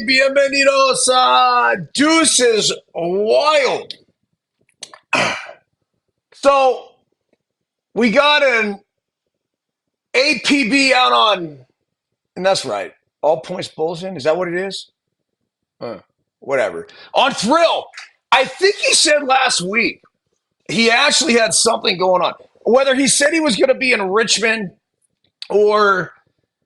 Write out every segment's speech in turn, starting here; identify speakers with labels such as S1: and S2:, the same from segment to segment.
S1: bienvenidos a Deuces Wild. So, we got an APB out on, and that's right, All Points Bulletin. Is that what it is? Whatever. On Thrill, I think he said last week he actually had something going on. Whether he said he was going to be in Richmond or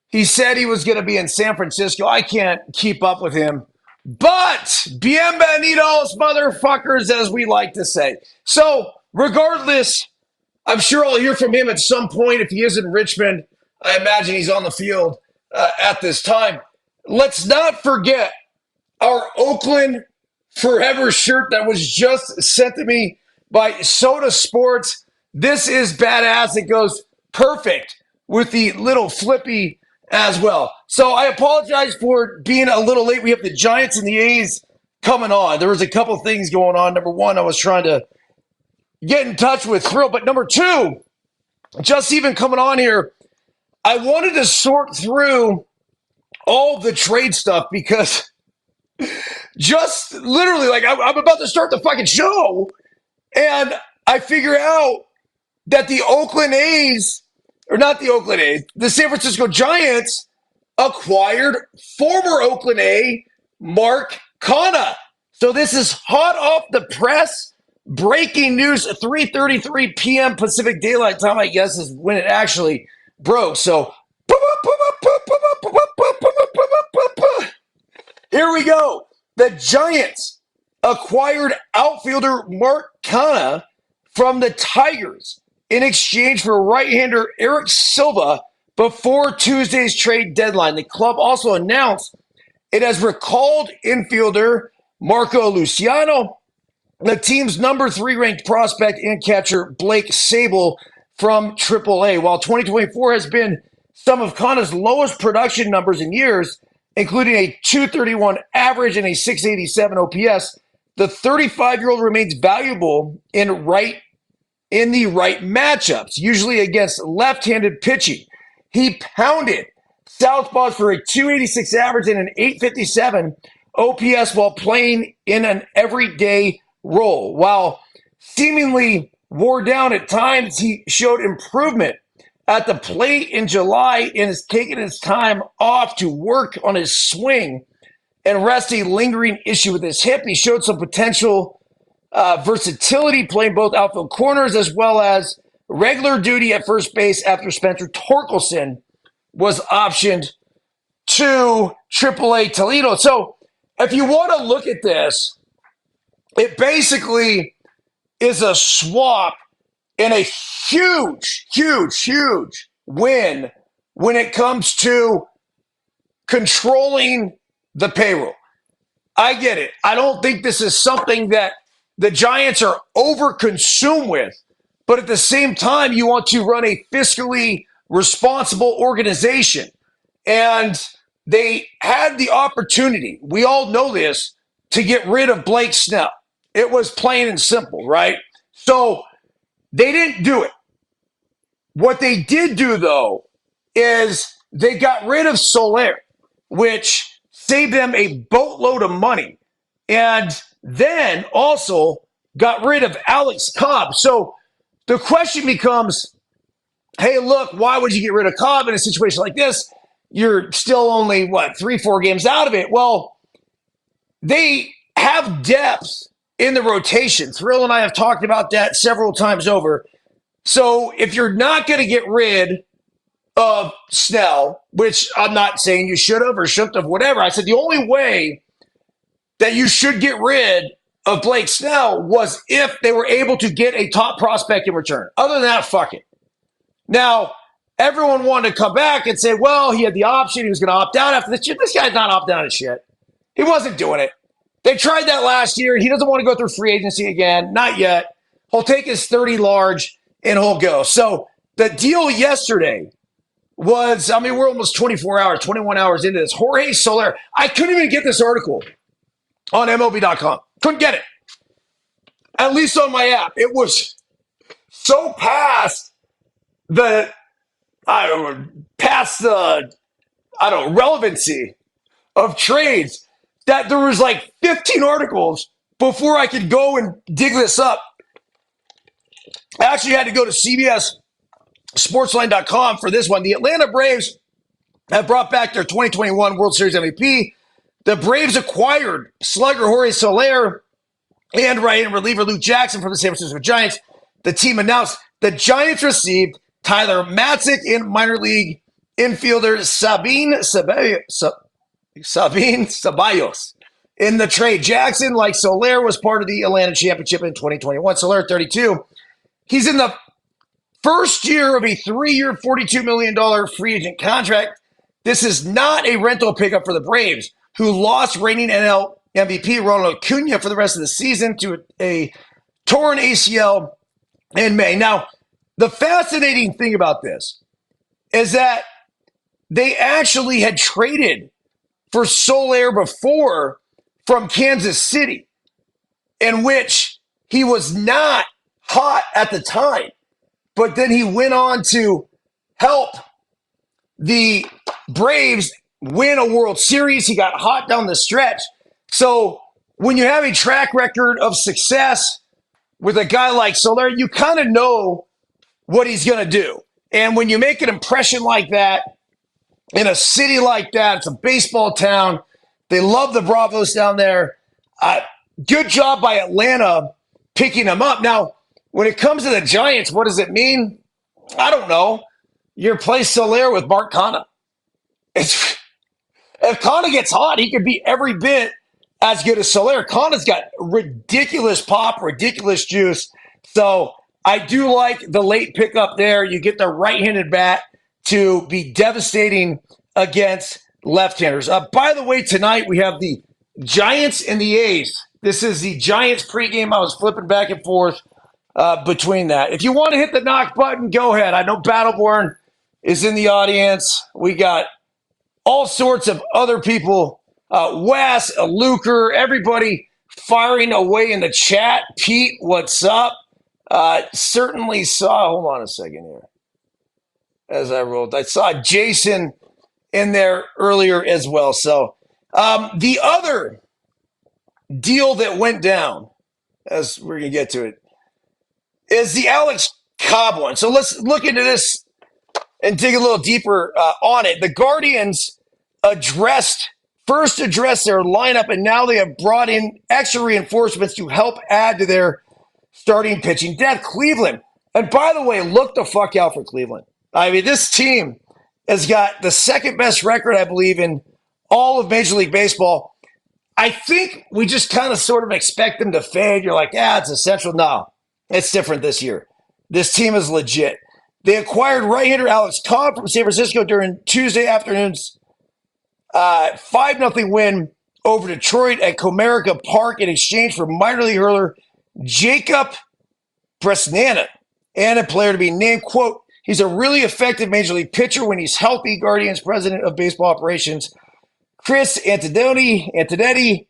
S1: he said he was going to be in San Francisco, I can't keep up with him. But bienvenidos, motherfuckers, as we like to say. So, regardless, I'm sure I'll hear from him at some point. If he is in Richmond, I imagine he's on the field at this time. Let's not forget our Oakland Forever shirt that was just sent to me by Soda Sports. This is badass. It goes perfect with the little flippy as well. So I apologize for being a little late. We have the Giants and the A's coming on. There was a couple things going on. Number one, I was trying to get in touch with Thrill. But number two, just even coming on here, I wanted to sort through all the trade stuff because just literally, like, I'm about to start the fucking show, and I figure out that the Oakland A's, or not the Oakland A's, the San Francisco Giants acquired former Oakland A, Mark Cahna. So this is hot off the press. Breaking news, 3:33 p.m. Pacific Daylight Time, I guess, is when it actually broke. So here we go. The Giants acquired outfielder Mark Cahna from the Tigers in exchange for right-hander Eric Silva before Tuesday's trade deadline. The club also announced it has recalled infielder Marco Luciano, the team's number 3 ranked prospect and catcher Blake Sable from AAA. While 2024 has been some of Cahna's lowest production numbers in years, including a 231 average and a 687 OPS, the 35-year-old remains valuable in the right matchups, usually against left-handed pitching. He pounded southpaws for a 286 average and an 857 OPS while playing in an everyday role. While seemingly wore down at times, he showed improvement at the plate in July and has taken his time off to work on his swing and rest a lingering issue with his hip. He showed some potential versatility playing both outfield corners as well as regular duty at first base after Spencer Torkelson was optioned to AAA Toledo. So if you want to look at this, it basically is a swap and a huge, huge, huge win when it comes to controlling the payroll. I get it. I don't think this is something that the Giants are over-consumed with, but at the same time, you want to run a fiscally responsible organization. And they had the opportunity, we all know this, to get rid of Blake Snell. It was plain and simple, right? So they didn't do it. What they did do, though, is they got rid of Soler, which saved them a boatload of money, and then also got rid of Alex Cobb. So the question becomes, hey, look, why would you get rid of Cobb in a situation like this? You're still only, 3-4 games out of it. Well, they have depth in the rotation. Thrill and I have talked about that several times over. So if you're not going to get rid of Snell, which I'm not saying you should have or shouldn't have, whatever. I said the only way that you should get rid of Blake Snell was if they were able to get a top prospect in return. Other than that, fuck it. Now, everyone wanted to come back and say, well, he had the option. He was going to opt out after this shit. This guy's not opting out of shit. He wasn't doing it. They tried that last year. He doesn't want to go through free agency again. Not yet. He'll take his 30 large and he'll go. So the deal yesterday was, we're almost 24 hours, 21 hours into this. Jorge Soler. I couldn't even get this article on MLB.com. Couldn't get it. At least on my app. It was so past the relevancy of trades that there was like 15 articles before I could go and dig this up. I actually had to go to CBS Sportsline.com for this one. The Atlanta Braves have brought back their 2021 World Series MVP. The Braves acquired slugger Jorge Soler and right-hand reliever Luke Jackson from the San Francisco Giants. The team announced the Giants received Tyler Matzik and minor league infielder Sabine Ceballos. In the trade, Jackson, like Soler, was part of the Atlanta Championship in 2021. Soler, 32. He's in the first year of a 3-year, $42 million free agent contract. This is not a rental pickup for the Braves, who lost reigning NL MVP Ronald Acuna for the rest of the season to a torn ACL in May. Now, the fascinating thing about this is that they actually had traded for Soler before from Kansas City, in which he was not hot at the time, but then he went on to help the Braves win a World Series. He got hot down the stretch. So when you have a track record of success with a guy like Soler, you kind of know what he's going to do. And when you make an impression like that in a city like that, it's a baseball town. They love the Bravos down there. Good job by Atlanta picking him up. Now, when it comes to the Giants, what does it mean? I don't know. You replace Soler with Mark Cahna. If Cahna gets hot, he could be every bit as good as Soler. Cahna's got ridiculous pop, ridiculous juice. So I do like the late pickup there. You get the right-handed bat to be devastating against left-handers. By the way, tonight we have the Giants and the A's. This is the Giants pregame. I was flipping back and forth between that. If you want to hit the knock button, go ahead. I know Battleborn is in the audience. We got all sorts of other people. Wes, Luker, everybody firing away in the chat. Pete, what's up? Certainly saw, hold on a second here. As I rolled, I saw Jason in there earlier as well. So the other deal that went down, as we're going to get to it, is the Alex Cobb one. So let's look into this and dig a little deeper on it. The Guardians first addressed their lineup, and now they have brought in extra reinforcements to help add to their starting pitching depth. Cleveland. And by the way, look the fuck out for Cleveland. I mean, this team has got the second best record, I believe, in all of Major League Baseball. I think we just kind of sort of expect them to fade. You're like, it's essential. No, it's different this year. This team is legit. They acquired right-hander Alex Cobb from San Francisco during Tuesday afternoon's 5-0 win over Detroit at Comerica Park in exchange for minor league hurler Jacob Bresnanen and a player to be named, quote, he's a really effective major league pitcher when he's healthy. Guardians president of baseball operations Chris Antonetti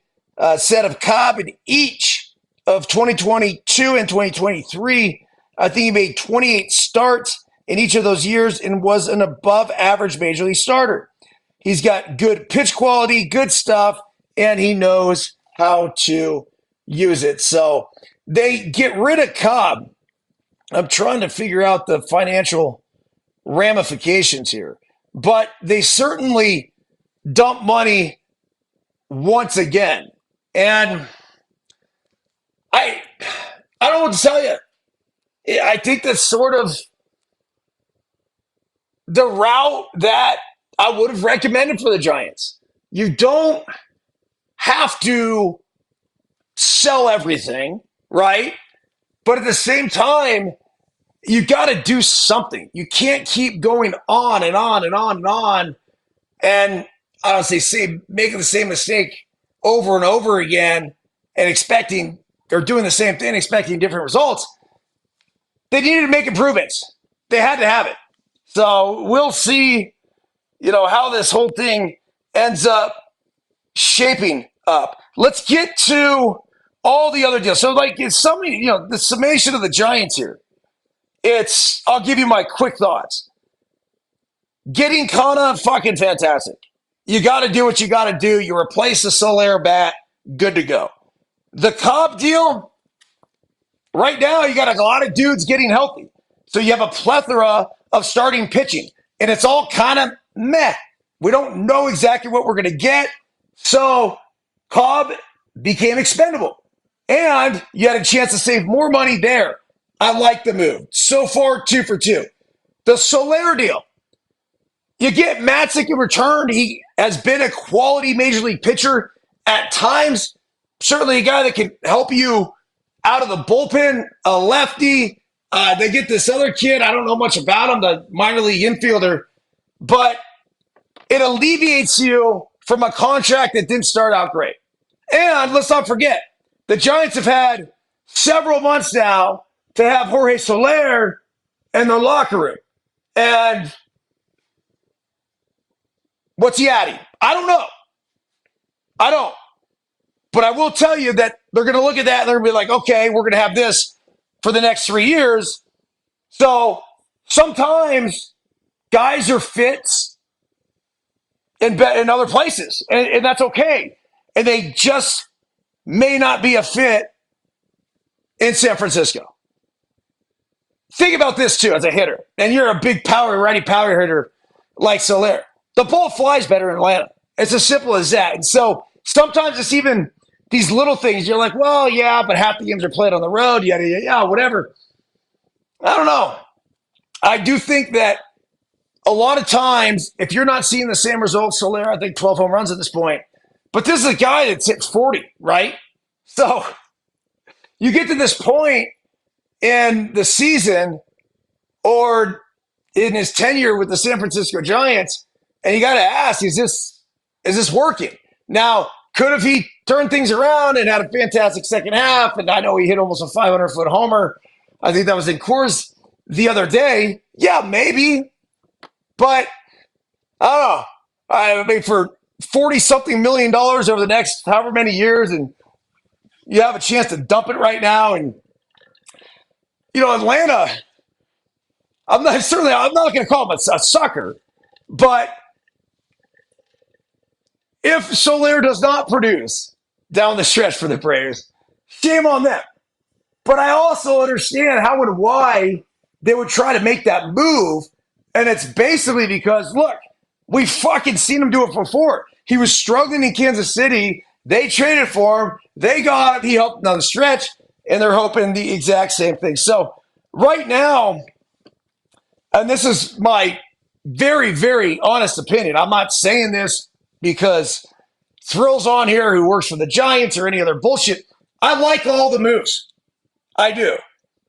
S1: said of Cobb in each of 2022 and 2023. I think he made 28 starts in each of those years and was an above average major league starter. He's got good pitch quality, good stuff, and he knows how to use it. So they get rid of Cobb. I'm trying to figure out the financial ramifications here, but they certainly dump money once again. And I don't know what to tell you. I think that's sort of the route that I would have recommended for the Giants. You don't have to sell everything, right? But at the same time, you got to do something. You can't keep going on and on and on and on. And I don't say making the same mistake over and over again and expecting or doing the same thing, expecting different results. They needed to make improvements. They had to have it. So we'll see, how this whole thing ends up shaping up. Let's get to all the other deals. So it's something, the summation of the Giants here. I'll give you my quick thoughts. Getting Cahna, fucking fantastic. you got to do what you got to do. You replace the Soler bat, good to go. The Cobb deal, right now, you got a lot of dudes getting healthy. So you have a plethora of starting pitching, and it's all kind of meh. We don't know exactly what we're going to get. So Cobb became expendable, and you had a chance to save more money there. I like the move. So far, 2 for 2. The Soler deal. You get Matzik in return. He has been a quality major league pitcher at times. Certainly a guy that can help you out of the bullpen, a lefty. They get this other kid. I don't know much about him, the minor league infielder. But it alleviates you from a contract that didn't start out great. And let's not forget, the Giants have had several months now to have Jorge Soler in the locker room. And what's he adding? I don't know. I don't. But I will tell you that they're going to look at that and they're going to be like, okay, we're going to have this for the next 3 years. So sometimes guys are fits in other places, and that's okay. And they just may not be a fit in San Francisco. Think about this, too, as a hitter. And you're a big righty power hitter like Soler. The ball flies better in Atlanta. It's as simple as that. And so sometimes it's even these little things. You're like, well, yeah, but half the games are played on the road, yada, yada, yada, whatever. I don't know. I do think that a lot of times, if you're not seeing the same results, Soler, I think 12 home runs at this point. But this is a guy that's hit 40, right? So you get to this point in the season or in his tenure with the San Francisco Giants, and you got to ask, is this working? Now, could have he turned things around and had a fantastic second half? And I know he hit almost a 500-foot homer. I think that was in Coors the other day. Yeah, maybe. But I don't know. I mean, for $40-something million over the next however many years, and you have a chance to dump it right now. And, Atlanta, I'm not going to call him a sucker, but if Soler does not produce down the stretch for the Braves, shame on them. But I also understand how and why they would try to make that move. And it's basically because, look, we fucking seen him do it before. He was struggling in Kansas City. They traded for him. They got him. He helped down the stretch. And they're hoping the exact same thing. So right now, and this is my very, very honest opinion. I'm not saying this because Thrill's on here who works for the Giants or any other bullshit. I like all the moves. I do.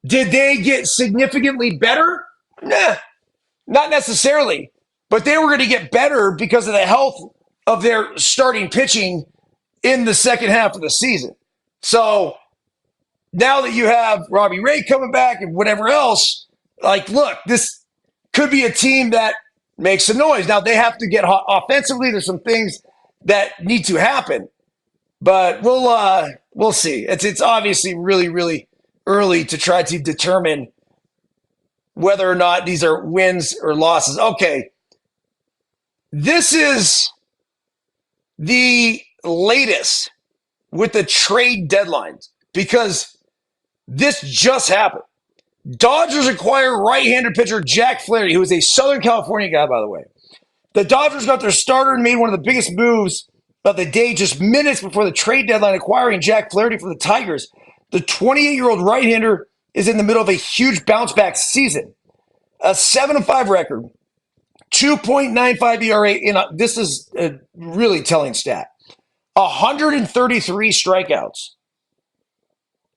S1: Did they get significantly better? Nah, not necessarily. But they were going to get better because of the health of their starting pitching in the second half of the season. So now that you have Robbie Ray coming back and whatever else, like, look, this could be a team that makes some noise. Now, they have to get hot offensively. There's some things that need to happen. But we'll see. It's obviously really, really early to try to determine whether or not these are wins or losses. Okay. This is the latest with the trade deadlines because this just happened. Dodgers acquire right-handed pitcher Jack Flaherty, who is a Southern California guy, by the way. The Dodgers got their starter and made one of the biggest moves of the day just minutes before the trade deadline, acquiring Jack Flaherty from the Tigers. The 28-year-old right-hander is in the middle of a huge bounce-back season. A 7-5 record, 2.95 ERA. This is a really telling stat. 133 strikeouts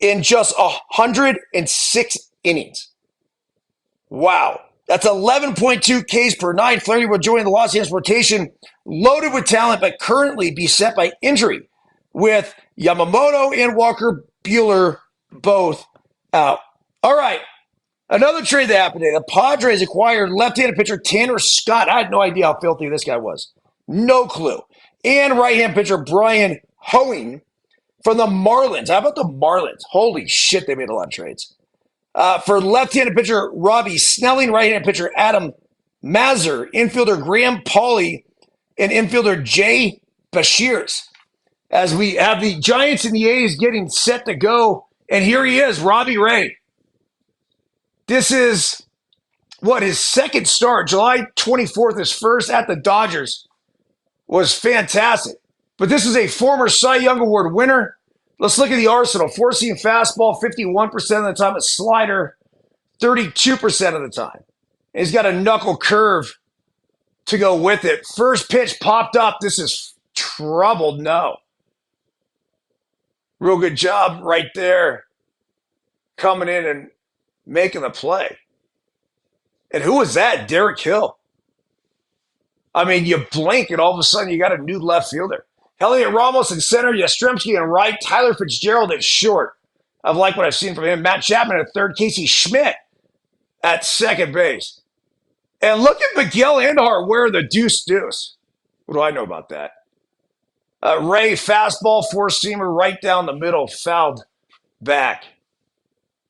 S1: in just 106 innings. Wow. That's 11.2 Ks per nine. Flaherty will join the Los Angeles rotation, loaded with talent, but currently beset by injury, with Yamamoto and Walker Buehler both out. All right. Another trade that happened today. The Padres acquired left-handed pitcher Tanner Scott. I had no idea how filthy this guy was. No clue. And right-hand pitcher Brian Hoeing from the Marlins. How about the Marlins? Holy shit, they made a lot of trades. For left-handed pitcher Robbie Snelling, right-handed pitcher Adam Mazur, infielder Graham Pauley, and infielder Jay Bashirs. As we have the Giants and the A's getting set to go, and here he is, Robbie Ray. This is what his second start, July 24th, his first at the Dodgers, was fantastic. But this is a former Cy Young Award winner. Let's look at the arsenal. Four-seam fastball, 51% of the time. A slider, 32% of the time. And he's got a knuckle curve to go with it. First pitch popped up. This is troubled. No. Real good job right there. Coming in and making the play. And who was that? Derek Hill. I mean, you blink and all of a sudden you got a new left fielder. Elliot Ramos in center, Yastrzemski in right, Tyler Fitzgerald at short. I like what I've seen from him. Matt Chapman at third, Casey Schmidt at second base. And look at Miguel Andujar wearing the deuce. What do I know about that? Ray, fastball, four-seamer, right down the middle, fouled back.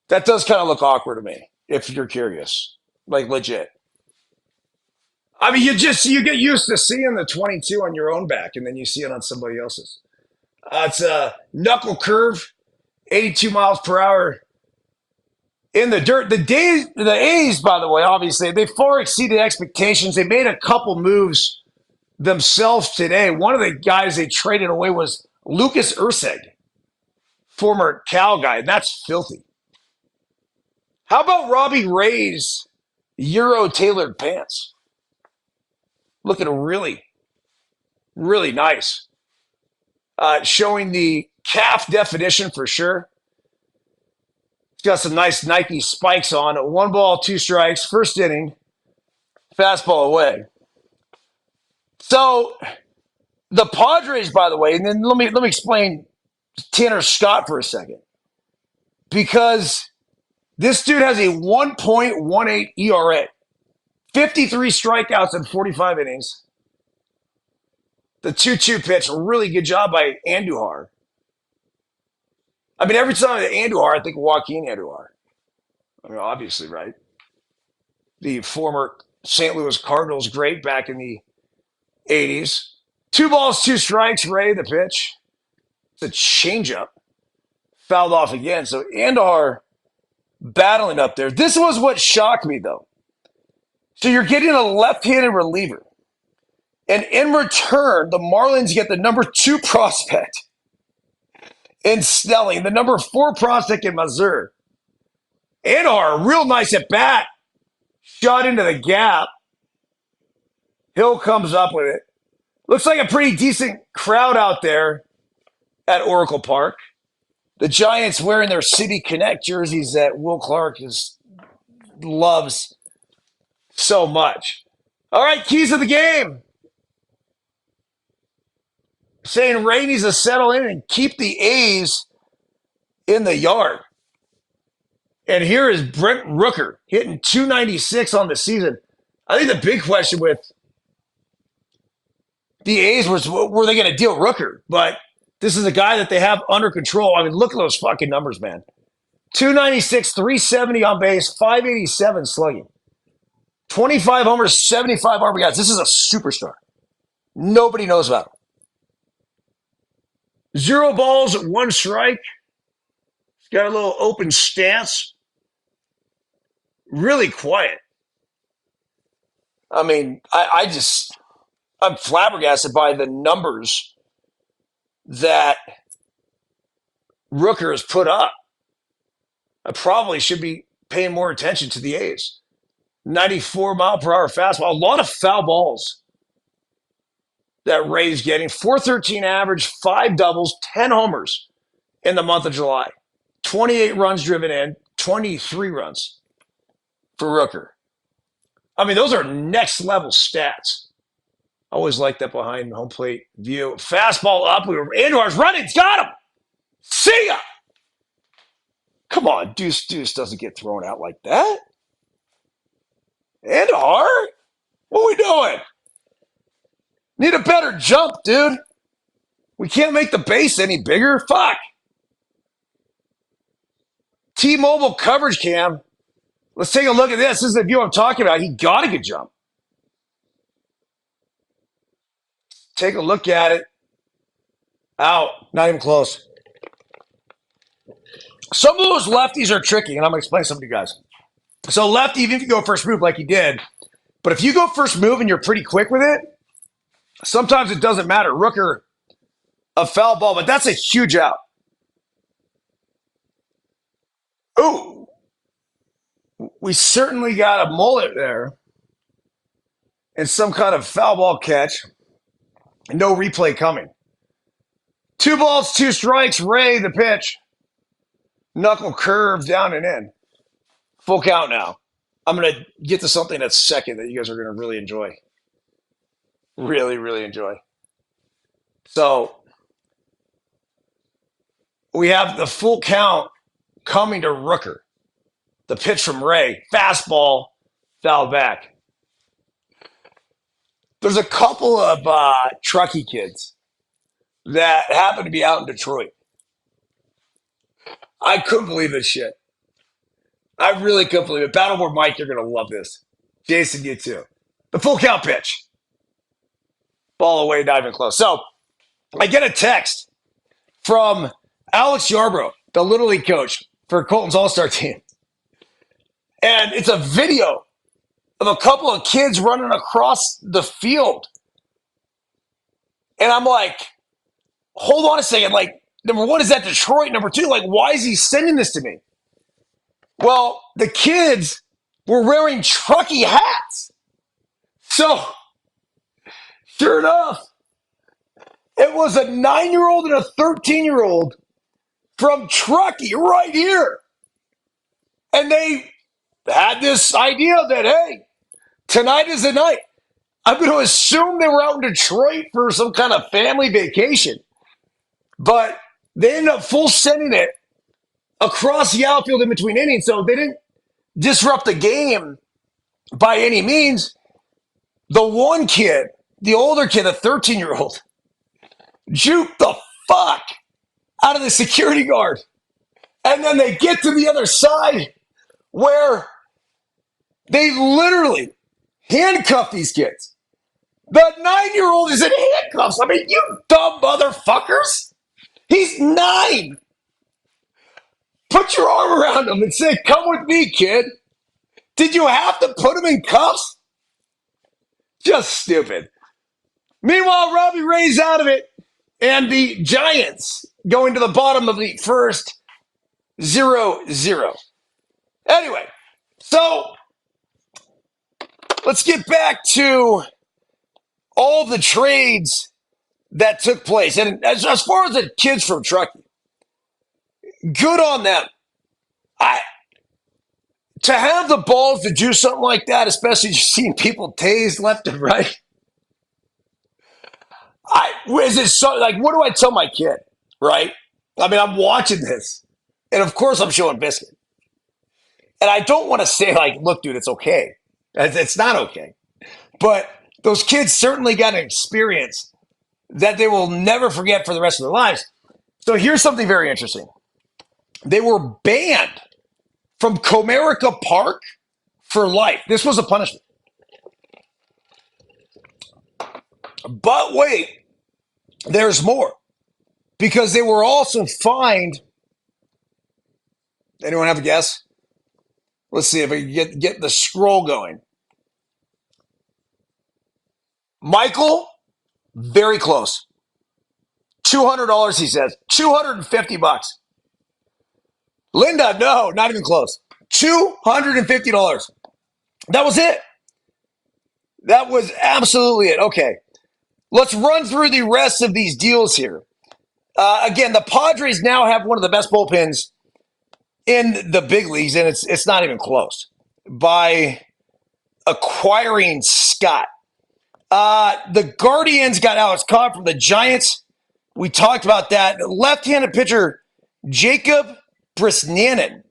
S1: That does kind of look awkward to me, if you're curious. Like, legit. I mean, you get used to seeing the 22 on your own back, and then you see it on somebody else's. It's a knuckle curve, 82 miles per hour in the dirt. The A's, by the way, obviously, they far exceeded expectations. They made a couple moves themselves today. One of the guys they traded away was Lucas Urseg, former Cal guy, and that's filthy. How about Robbie Ray's Euro-tailored pants? Looking really, really nice. Showing the calf definition for sure. He's got some nice Nike spikes on. 1 ball, 2 strikes. First inning. Fastball away. So the Padres, by the way, and then let me explain Tanner Scott for a second. Because this dude has a 1.18 ERA. 53 strikeouts in 45 innings. The 2-2 pitch, a really good job by Andujar. I mean, every time I think Andujar, I think Joaquin Andujar. I mean, obviously, right? The former St. Louis Cardinals great back in the 80s. 2 balls, 2 strikes, Ray, the pitch. It's a changeup. Fouled off again. So Andujar battling up there. This was what shocked me, though. So you're getting a left-handed reliever. And in return, the Marlins get the number 2 prospect in Snelling, the number 4 prospect in Missouri. Andujar, real nice at bat. Shot into the gap. Hill comes up with it. Looks like a pretty decent crowd out there at Oracle Park. The Giants wearing their City Connect jerseys that Will Clark loves so much. All right, keys of the game. Saying Ray needs to settle in and keep the A's in the yard. And here is Brent Rooker hitting 296 on the season. I think the big question with the A's was, were they going to deal Rooker? But this is a guy that they have under control. I mean, look at those fucking numbers, man. 296, 370 on base, 587 slugging. 25 homers, 75 RBIs. This is a superstar. Nobody knows about him. 0 balls, 1 strike. He's got a little open stance. Really quiet. I mean, I'm flabbergasted by the numbers that Rooker has put up. I probably should be paying more attention to the A's. 94 mile per hour fastball. A lot of foul balls that Ray's getting. 413 average, 5 doubles, 10 homers in the month of July. 28 runs driven in, 23 runs for Rooker. I mean, those are next level stats. I always like that behind home plate view. Fastball up. Andujar's running. It's got him. See ya. Come on, Deuce doesn't get thrown out like that. Andujar? What are we doing? Need a better jump, dude. We can't make the base any bigger. Fuck. T-Mobile coverage cam. Let's take a look at this. This is the view I'm talking about. He got a good jump. Take a look at it. Out. Not even close. Some of those lefties are tricky, and I'm going to explain something to you guys. So lefty, even if you go first move like he did, but if you go first move and you're pretty quick with it, sometimes it doesn't matter. Rooker, a foul ball, but that's a huge out. Ooh. We certainly got a mullet there. And some kind of foul ball catch. No replay coming. 2 balls, 2 strikes. Ray, the pitch. Knuckle curve down and in. Full count now. I'm going to get to something that's second that you guys are going to really enjoy. Really, really enjoy. So we have the full count coming to Rooker. The pitch from Ray. Fastball. Foul back. There's a couple of Truckee kids that happen to be out in Detroit. I couldn't believe this shit. I really couldn't believe it. Battleboard Mike, you're going to love this. Jason, you too. The full count pitch. Ball away, not even close. So I get a text from Alex Yarbrough, the Little League coach for Colton's All-Star team. And it's a video of a couple of kids running across the field. And I'm like, hold on a second. Like, number one, is that Detroit? Number two, like, why is he sending this to me? Well, the kids were wearing Truckee hats. So, sure enough, it was a 9-year-old and a 13-year-old from Truckee right here. And they had this idea that, hey, tonight is the night. I'm going to assume they were out in Detroit for some kind of family vacation. But they ended up full sending it across the outfield in between innings. So they didn't disrupt the game by any means. The one kid, the older kid, the 13-year-old, juked the fuck out of the security guard. And then they get to the other side where they literally handcuff these kids. The 9-year-old is in handcuffs. I mean, you dumb motherfuckers. He's 9. Put your arm around him and say, come with me, kid. Did you have to put him in cuffs? Just stupid. Meanwhile, Robbie Ray's out of it. And the Giants going to the bottom of the first 0-0. Anyway, so let's get back to all the trades that took place. And as far as the kids from Truckee, good on them. To have the balls to do something like that, especially just seeing people tased left and right. Is it so, like, what do I tell my kid, right? I mean, I'm watching this. And of course I'm showing Biscuit. And I don't want to say, like, look, dude, it's okay. It's not okay. But those kids certainly got an experience that they will never forget for the rest of their lives. So here's something very interesting. They were banned from Comerica Park for life. This was a punishment. But wait, there's more. Because they were also fined. Anyone have a guess? Let's see if I can get the scroll going. Michael, very close. $200, he says. $250. Linda, no, not even close. $250. That was it. That was absolutely it. Okay. Let's run through the rest of these deals here. Again, the Padres now have one of the best bullpens in the big leagues, and it's not even close, by acquiring Scott. The Guardians got Alex Cobb from the Giants. We talked about that. Left-handed pitcher Jacob Brisnanen,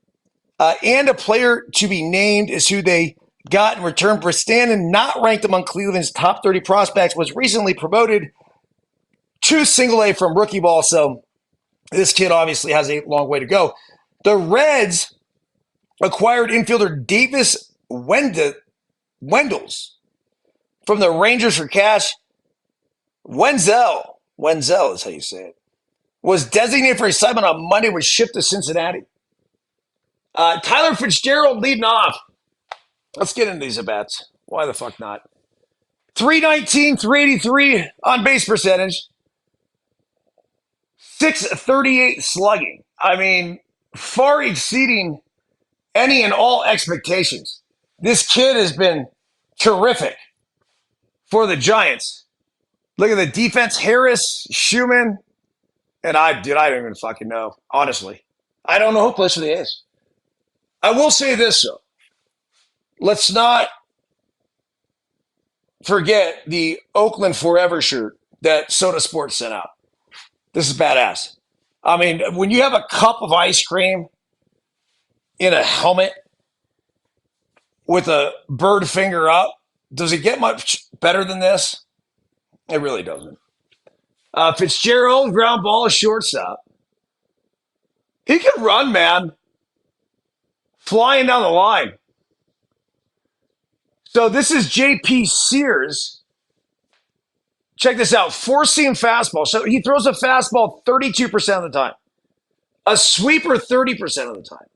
S1: and a player to be named is who they got in return. Brisnanen, not ranked among Cleveland's top 30 prospects, was recently promoted to single-A from rookie ball, so this kid obviously has a long way to go. The Reds acquired infielder Davis Wendels from the Rangers for cash. Wenzel is how you say it, was designated for assignment on Monday, was shipped to Cincinnati. Tyler Fitzgerald leading off. Let's get into these at bats. Why the fuck not? 319, 383 on base percentage, 638 slugging. I mean, far exceeding any and all expectations. This kid has been terrific for the Giants. Look at the defense: Harris, Schumann, and I don't even fucking know. Honestly, I don't know who plays for the A's. I will say this though: let's not forget the Oakland Forever shirt that Soda Sports sent out. This is badass. I mean, when you have a cup of ice cream in a helmet with a bird finger up, does it get much better than this? It really doesn't. Fitzgerald, ground ball, shortstop. He can run, man. Flying down the line. So this is J.P. Sears. Check this out. Four-seam fastball. So he throws a fastball 32% of the time. A sweeper 30% of the time.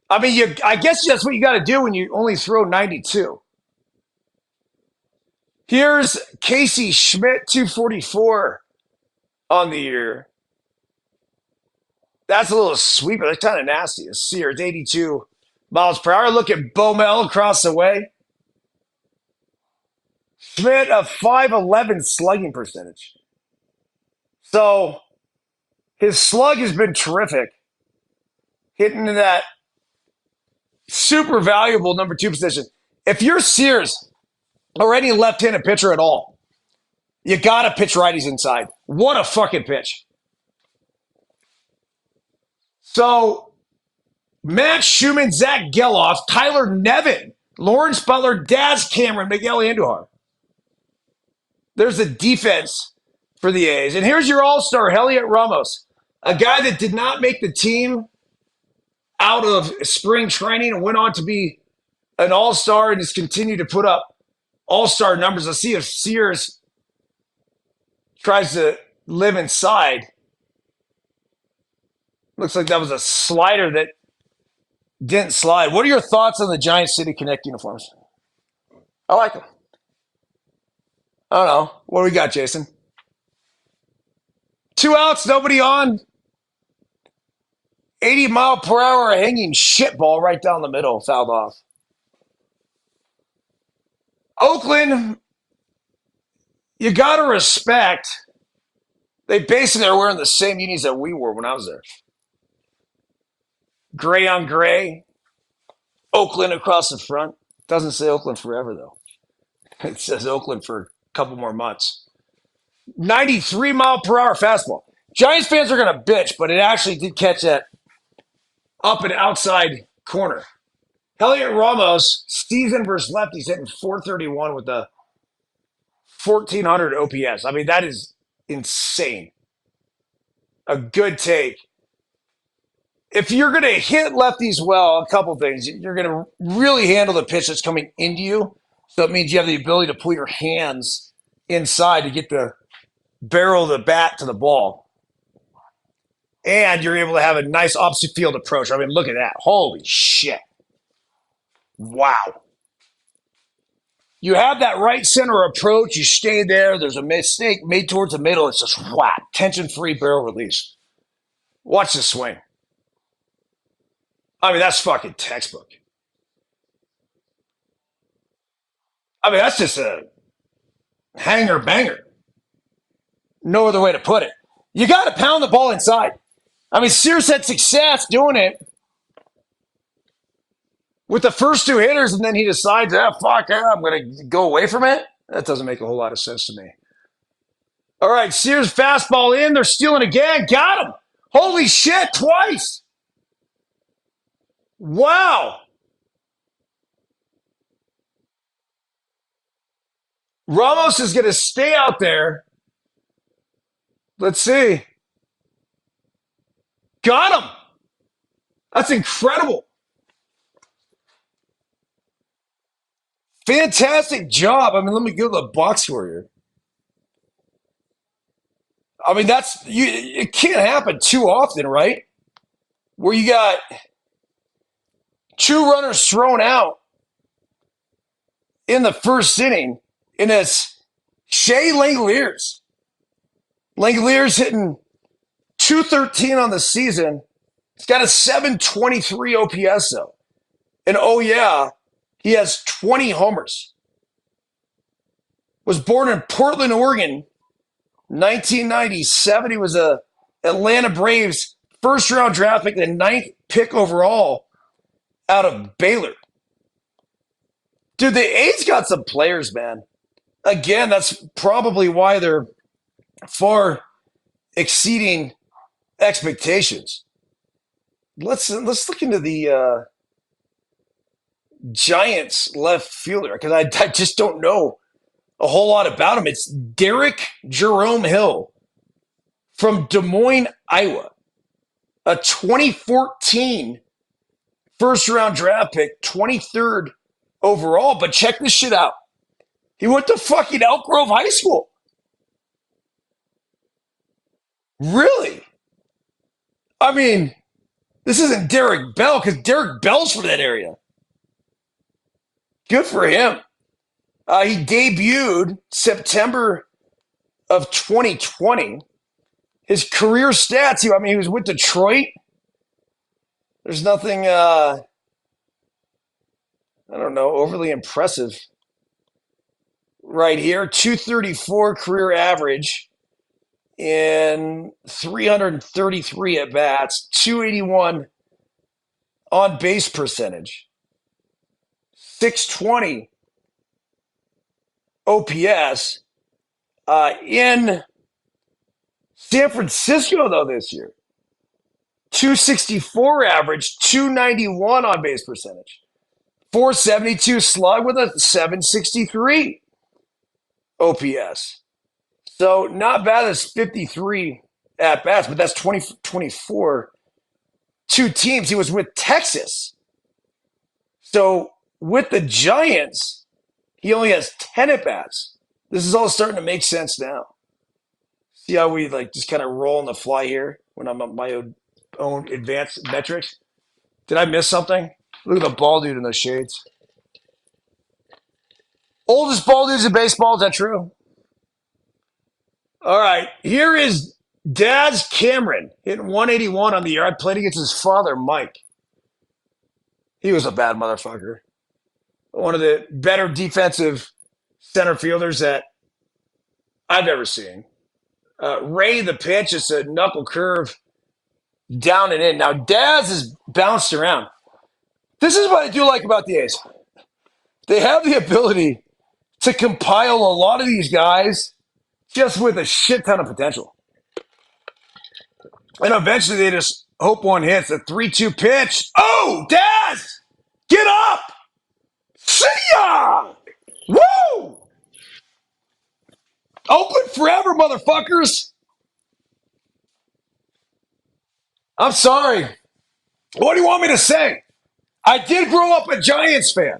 S1: I mean, I guess that's what you got to do when you only throw 92. Here's Casey Schmidt, 244 on the year. That's a little sweeper. That's kind of nasty. A Sears, 82 miles per hour. Look at Bomel across the way. Schmidt, a 511 slugging percentage. So his slug has been terrific. Hitting in that super valuable number 2 position. If you're Sears or any left-handed pitcher at all, you got to pitch righties inside. What a fucking pitch. So Matt Schumann, Zach Geloff, Tyler Nevin, Lawrence Butler, Daz Cameron, Miguel Andujar. There's a defense for the A's. And here's your all-star, Heliot Ramos, a guy that did not make the team out of spring training and went on to be an all-star and has continued to put up all-star numbers. Let's see if Sears tries to live inside. Looks like that was a slider that didn't slide. What are your thoughts on the Giant City Connect uniforms? I like them. I don't know. What do we got, Jason? 2 outs, nobody on. 80-mile-per-hour hanging shit ball right down the middle, fouled off. Oakland, you got to respect, they basically are wearing the same unis that we wore when I was there. Gray on gray. Oakland across the front. Doesn't say Oakland forever, though. It says Oakland for a couple more months. 93-mile-per-hour fastball. Giants fans are going to bitch, but it actually did catch that up and outside corner. Heliot Ramos, season versus lefties, hitting 431 with a 1,400 OPS. I mean, that is insane. A good take. If you're going to hit lefties well, a couple things. You're going to really handle the pitch that's coming into you. So it means you have the ability to pull your hands inside to get the barrel of the bat to the ball. And you're able to have a nice opposite field approach. I mean, look at that. Holy shit. Wow. You have that right center approach. You stay there. There's a mistake made towards the middle. It's just whap. Tension-free barrel release. Watch the swing. I mean, that's fucking textbook. I mean, that's just a hanger banger. No other way to put it. You got to pound the ball inside. I mean, Sears had success doing it with the first 2 hitters, and then he decides, fuck it, I'm going to go away from it. That doesn't make a whole lot of sense to me. All right, Sears fastball in. They're stealing again. Got him. Holy shit, twice. Wow. Ramos is going to stay out there. Let's see. Got him. That's incredible. Fantastic job. I mean, let me go to the box score here. I mean, it can't happen too often, right? Where you got two runners thrown out in the first inning, and it's Shea Langoliers. Langoliers hitting 213 on the season. He's got a 723 OPS, though. And oh, yeah, he has 20 homers. Was born in Portland, Oregon, 1997. He was a Atlanta Braves first-round draft pick, the 9th pick overall out of Baylor. Dude, the A's got some players, man. Again, that's probably why they're far exceeding expectations. Let's look into the Giants left fielder, because I just don't know a whole lot about him. It's Derek Jerome Hill from Des Moines, Iowa. A 2014 first-round draft pick, 23rd overall. But check this shit out. He went to fucking Elk Grove High School. Really? I mean, this isn't Derek Bell, because Derek Bell's from that area. Good for him. He debuted September of 2020. His career stats, he was with Detroit. There's nothing, overly impressive right here. 234 career average in 333 at-bats, 281 on-base percentage, 620 OPS. In San Francisco, though, this year, 264 average, 291 on-base percentage, 472 slug with a 763 OPS. So not bad as 53 at-bats, but that's 2024. Two teams. He was with Texas. So with the Giants, he only has 10 at-bats. This is all starting to make sense now. See how we just kind of roll on the fly here when I'm on my own advanced metrics? Did I miss something? Look at the ball dude in those shades. Oldest ball dudes in baseball, is that true? All right, here is Daz Cameron hitting 181 on the year. I played against his father, Mike. He was a bad motherfucker. One of the better defensive center fielders that I've ever seen. Ray the pitch is a knuckle curve down and in. Now, Daz has bounced around. This is what I do like about the A's. They have the ability to compile a lot of these guys just with a shit ton of potential. And eventually they just hope one hits. A 3-2 pitch. Oh, Daz! Get up! See ya! Woo! Oakland forever, motherfuckers! I'm sorry. What do you want me to say? I did grow up a Giants fan.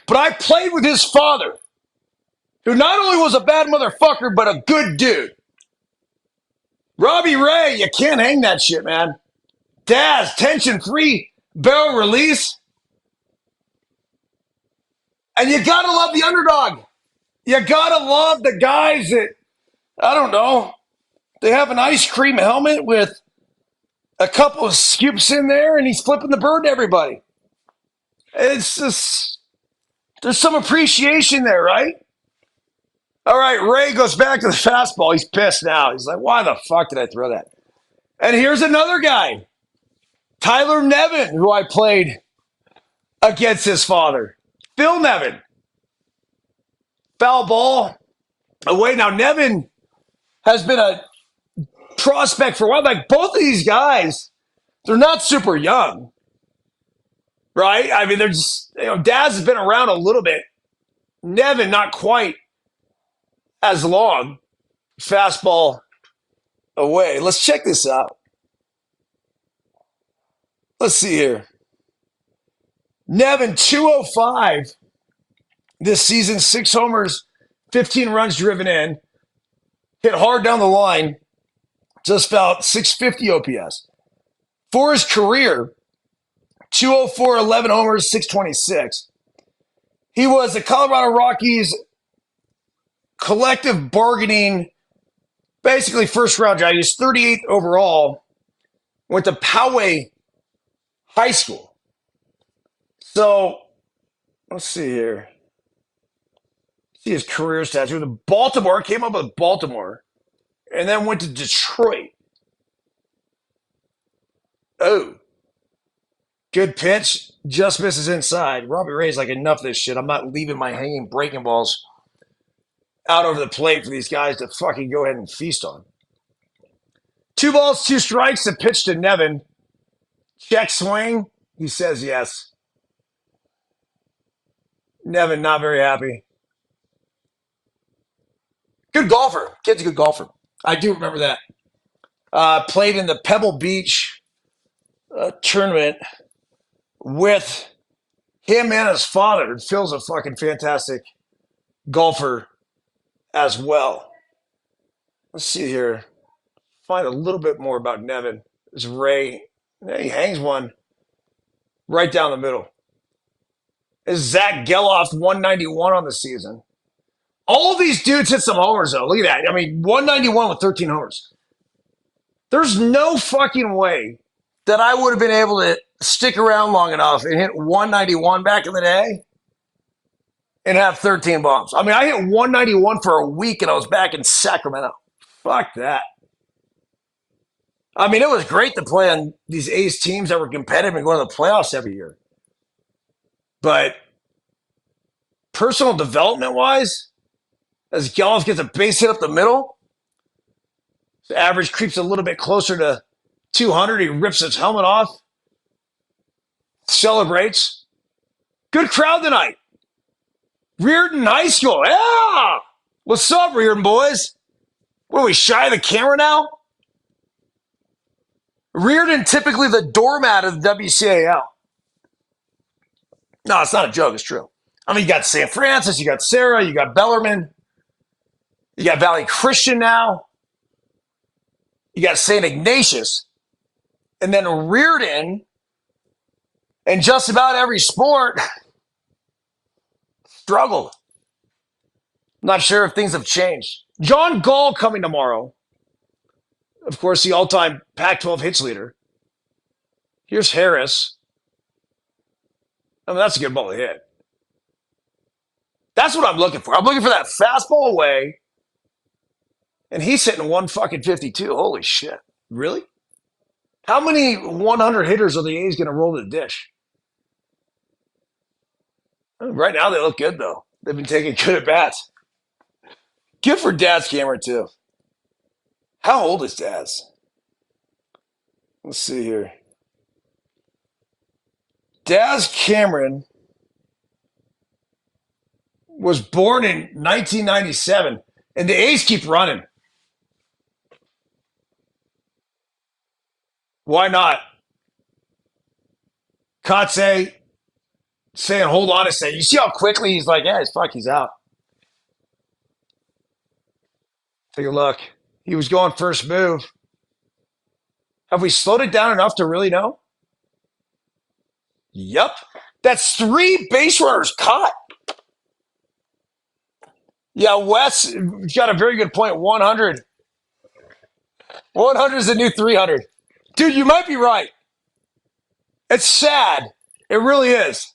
S1: But I played with his father, who not only was a bad motherfucker, but a good dude. Robbie Ray, you can't hang that shit, man. Daz, tension-free barrel release. And you gotta love the underdog. You gotta love the guys that, I don't know, they have an ice cream helmet with a couple of scoops in there, and he's flipping the bird to everybody. It's just, there's some appreciation there, right? All right, Ray goes back to the fastball. He's pissed now. He's like, why the fuck did I throw that? And here's another guy, Tyler Nevin, who I played against his father. Phil Nevin. Foul ball away. Now, Nevin has been a prospect for a while. Like, both of these guys, they're not super young, right? I mean, they're just, Daz has been around a little bit. Nevin, not quite as long. Fastball away. Let's check this out. Let's see here. Nevin, 205 this season, 6 homers, 15 runs driven in. Hit hard down the line. Just about 650 OPS. For his career, 204, 11 homers, 626. He was the Colorado Rockies collective bargaining, basically first round draft. He was 38th overall. Went to Poway High School. So let's see here. See his career stats. He was in Baltimore, came up with Baltimore, and then went to Detroit. Oh, good pitch. Just misses inside. Robbie Ray's like, enough of this shit. I'm not leaving my hanging breaking balls out over the plate for these guys to fucking go ahead and feast on. 2 balls, 2 strikes. The pitch to Nevin. Check swing. He says yes. Nevin not very happy. Good golfer. Kid's a good golfer. I do remember that. Played in the Pebble Beach tournament with him and his father. Phil's a fucking fantastic golfer as well. Let's see here. Find a little bit more about Nevin. There's Ray. He hangs one right down the middle. Is Zach Geloff 191 on the season? All these dudes hit some homers, though. Look at that. I mean, 191 with 13 homers. There's no fucking way that I would have been able to stick around long enough and hit 191 back in the day and have 13 bombs. I mean, I hit 191 for a week and I was back in Sacramento. Fuck that. I mean, it was great to play on these A's teams that were competitive and going to the playoffs every year. But personal development-wise, as Geloff gets a base hit up the middle, the average creeps a little bit closer to 200. He rips his helmet off, celebrates. Good crowd tonight. Reardon High School. Yeah! What's up, Reardon boys? What are we, shy of the camera now? Reardon, typically the doormat of the WCAL. No, it's not a joke. It's true. I mean, you got St. Francis, you got Sarah, you got Bellarmine, you got Valley Christian now, you got St. Ignatius, and then Reardon, and just about every sport struggled. I'm not sure if things have changed. John Gall coming tomorrow. Of course, the all-time Pac-12 hits leader. Here's Harris. I mean, that's a good ball to hit. That's what I'm looking for. I'm looking for that fastball away. And he's hitting 152. Holy shit. Really? How many 100 hitters are the A's going to roll to the dish? Right now, they look good, though. They've been taking good at bats. Good for Daz Cameron, too. How old is Daz? Let's see here. Daz Cameron was born in 1997, and the A's keep running. Why not? Kotze saying, hold on a second. You see how quickly he's like, yeah, he's out. Take a look. He was going first move. Have we slowed it down enough to really know? Yep. That's 3 base runners caught. Yeah, Wes got a very good point. 100. 100 is the new 300. Dude, you might be right. It's sad. It really is.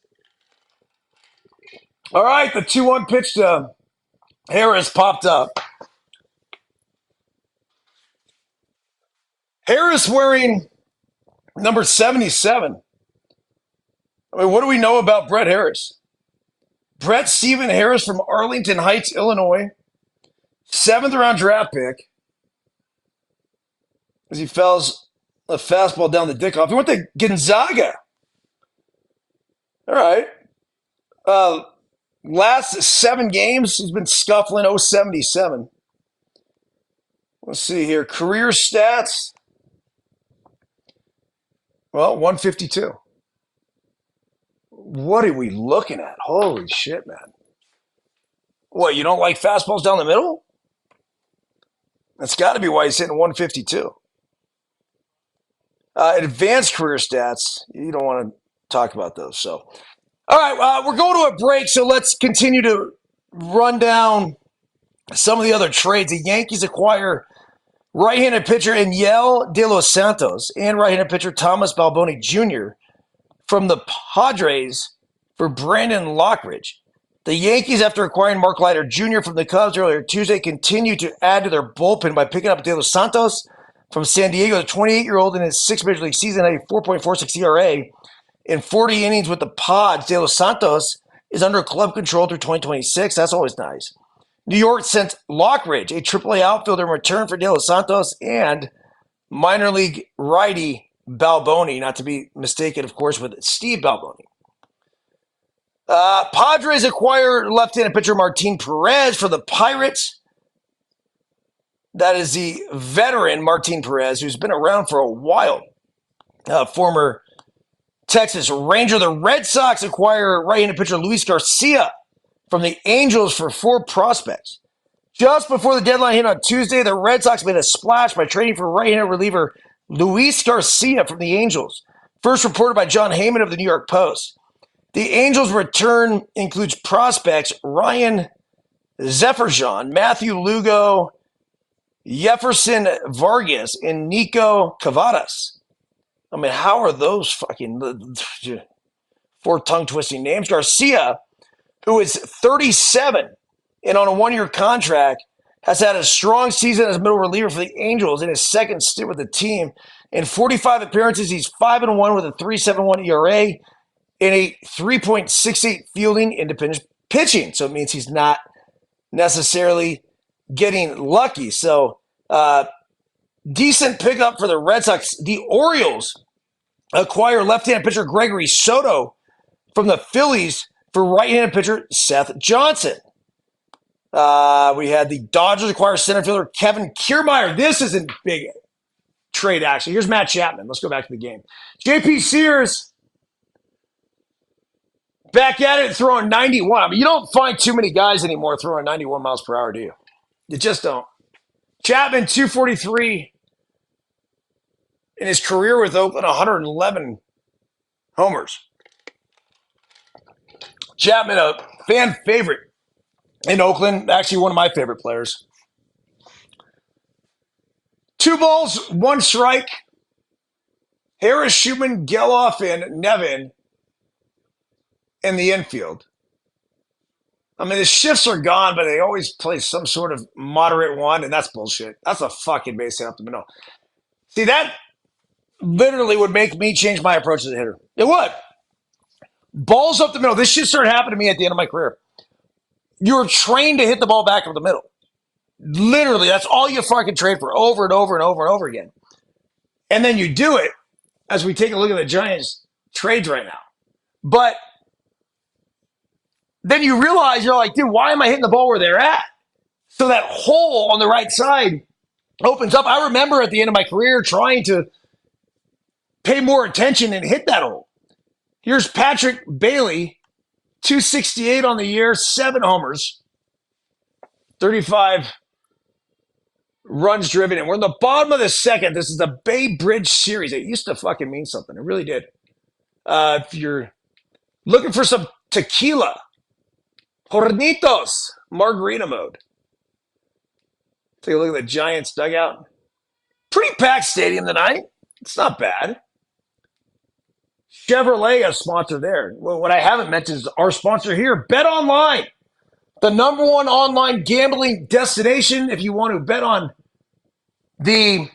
S1: All right, the 2-1 pitch to Harris popped up. Harris wearing number 77. I mean, what do we know about Brett Harris? Brett Stephen Harris from Arlington Heights, Illinois. 7th round draft pick. As he fouls a fastball down the dick off. He went to Gonzaga. All right. Last 7 games, he's been scuffling 077. Let's see here. Career stats. Well, 152. What are we looking at? Holy shit, man. What, you don't like fastballs down the middle? That's got to be why he's hitting 152. Advanced career stats, you don't want to talk about those. So, all right, we're going to a break, so let's continue to run down some of the other trades. The Yankees acquire right-handed pitcher Aniel De Los Santos and right-handed pitcher Thomas Balboni Jr. from the Padres for Brandon Lockridge. The Yankees, after acquiring Mark Cahna Jr. from the Cubs earlier Tuesday, continue to add to their bullpen by picking up De Los Santos from San Diego. The 28-year-old in his sixth major league season had a 4.46 ERA in 40 innings with the Pods. De Los Santos is under club control through 2026. That's always nice. New York sent Lockridge, a AAA outfielder, in return for De Los Santos and minor league righty Balboni, not to be mistaken, of course, with Steve Balboni. Padres acquire left-handed pitcher Martin Perez for the Pirates. That is the veteran Martin Perez, who's been around for a while. Former Texas Ranger. The Red Sox acquire right-handed pitcher Luis Garcia from the Angels for 4 prospects. Just before the deadline hit on Tuesday, the Red Sox made a splash by trading for right-handed reliever Luis Garcia from the Angels. First reported by John Heyman of the New York Post. The Angels' return includes prospects Ryan Zefferson, Matthew Lugo, Jefferson Vargas, and Nico Cavadas. I mean, how are those fucking 4 tongue-twisting names? Garcia, who is 37 and on a 1-year contract, has had a strong season as middle reliever for the Angels in his second stint with the team. In 45 appearances, he's 5-1 with a 3.71 ERA and a 3.68 fielding independent pitching. So it means he's not necessarily getting lucky. So decent pickup for the Red Sox. The Orioles acquire left-handed pitcher Gregory Soto from the Phillies for right-handed pitcher Seth Johnson. We had the Dodgers acquire center fielder Kevin Kiermaier. This isn't big trade, actually. Here's Matt Chapman. Let's go back to the game. JP Sears back at it, throwing 91. I mean, you don't find too many guys anymore throwing 91 miles per hour, do you? You just don't. Chapman, 243 in his career with Oakland, 111 homers. Chapman, a fan favorite in Oakland, actually one of my favorite players. 2 balls, 1 strike. Harris, Schumann, Geloff, and Nevin in the infield. I mean, the shifts are gone, but they always play some sort of moderate one, and that's bullshit. That's a fucking base hit up the middle. See, that literally would make me change my approach as a hitter. It would. Balls up the middle. This shit started happening to me at the end of my career. You're trained to hit the ball back up the middle. Literally, that's all you fucking trade for over and over and over and over again. And then you do it as we take a look at the Giants' trades right now. But then you realize, you're like, dude, why am I hitting the ball where they're at? So that hole on the right side opens up. I remember at the end of my career trying to pay more attention and hit that hole. Here's Patrick Bailey, 268 on the year, 7 homers, 35 runs driven. And we're in the bottom of the second. This is the Bay Bridge series. It used to fucking mean something. It really did. If you're looking for some tequila, Hornitos, margarita mode. Take a look at the Giants dugout. Pretty packed stadium tonight. It's not bad. Chevrolet, a sponsor there. Well, what I haven't mentioned is our sponsor here, Bet Online, the #1 online gambling destination. If you want to bet on the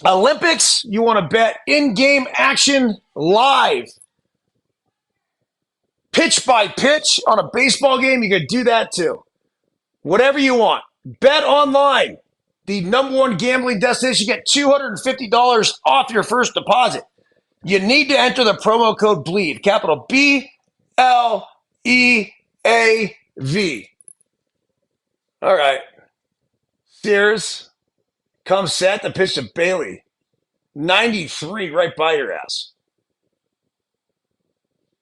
S1: Olympics, you want to bet in-game action live, pitch by pitch on a baseball game, you could do that too. Whatever you want. Bet Online, the #1 gambling destination. You get $250 off your first deposit. You need to enter the promo code BLEAV, capital BLEAV. All right. Sears comes set. The pitch to Bailey. 93 right by your ass.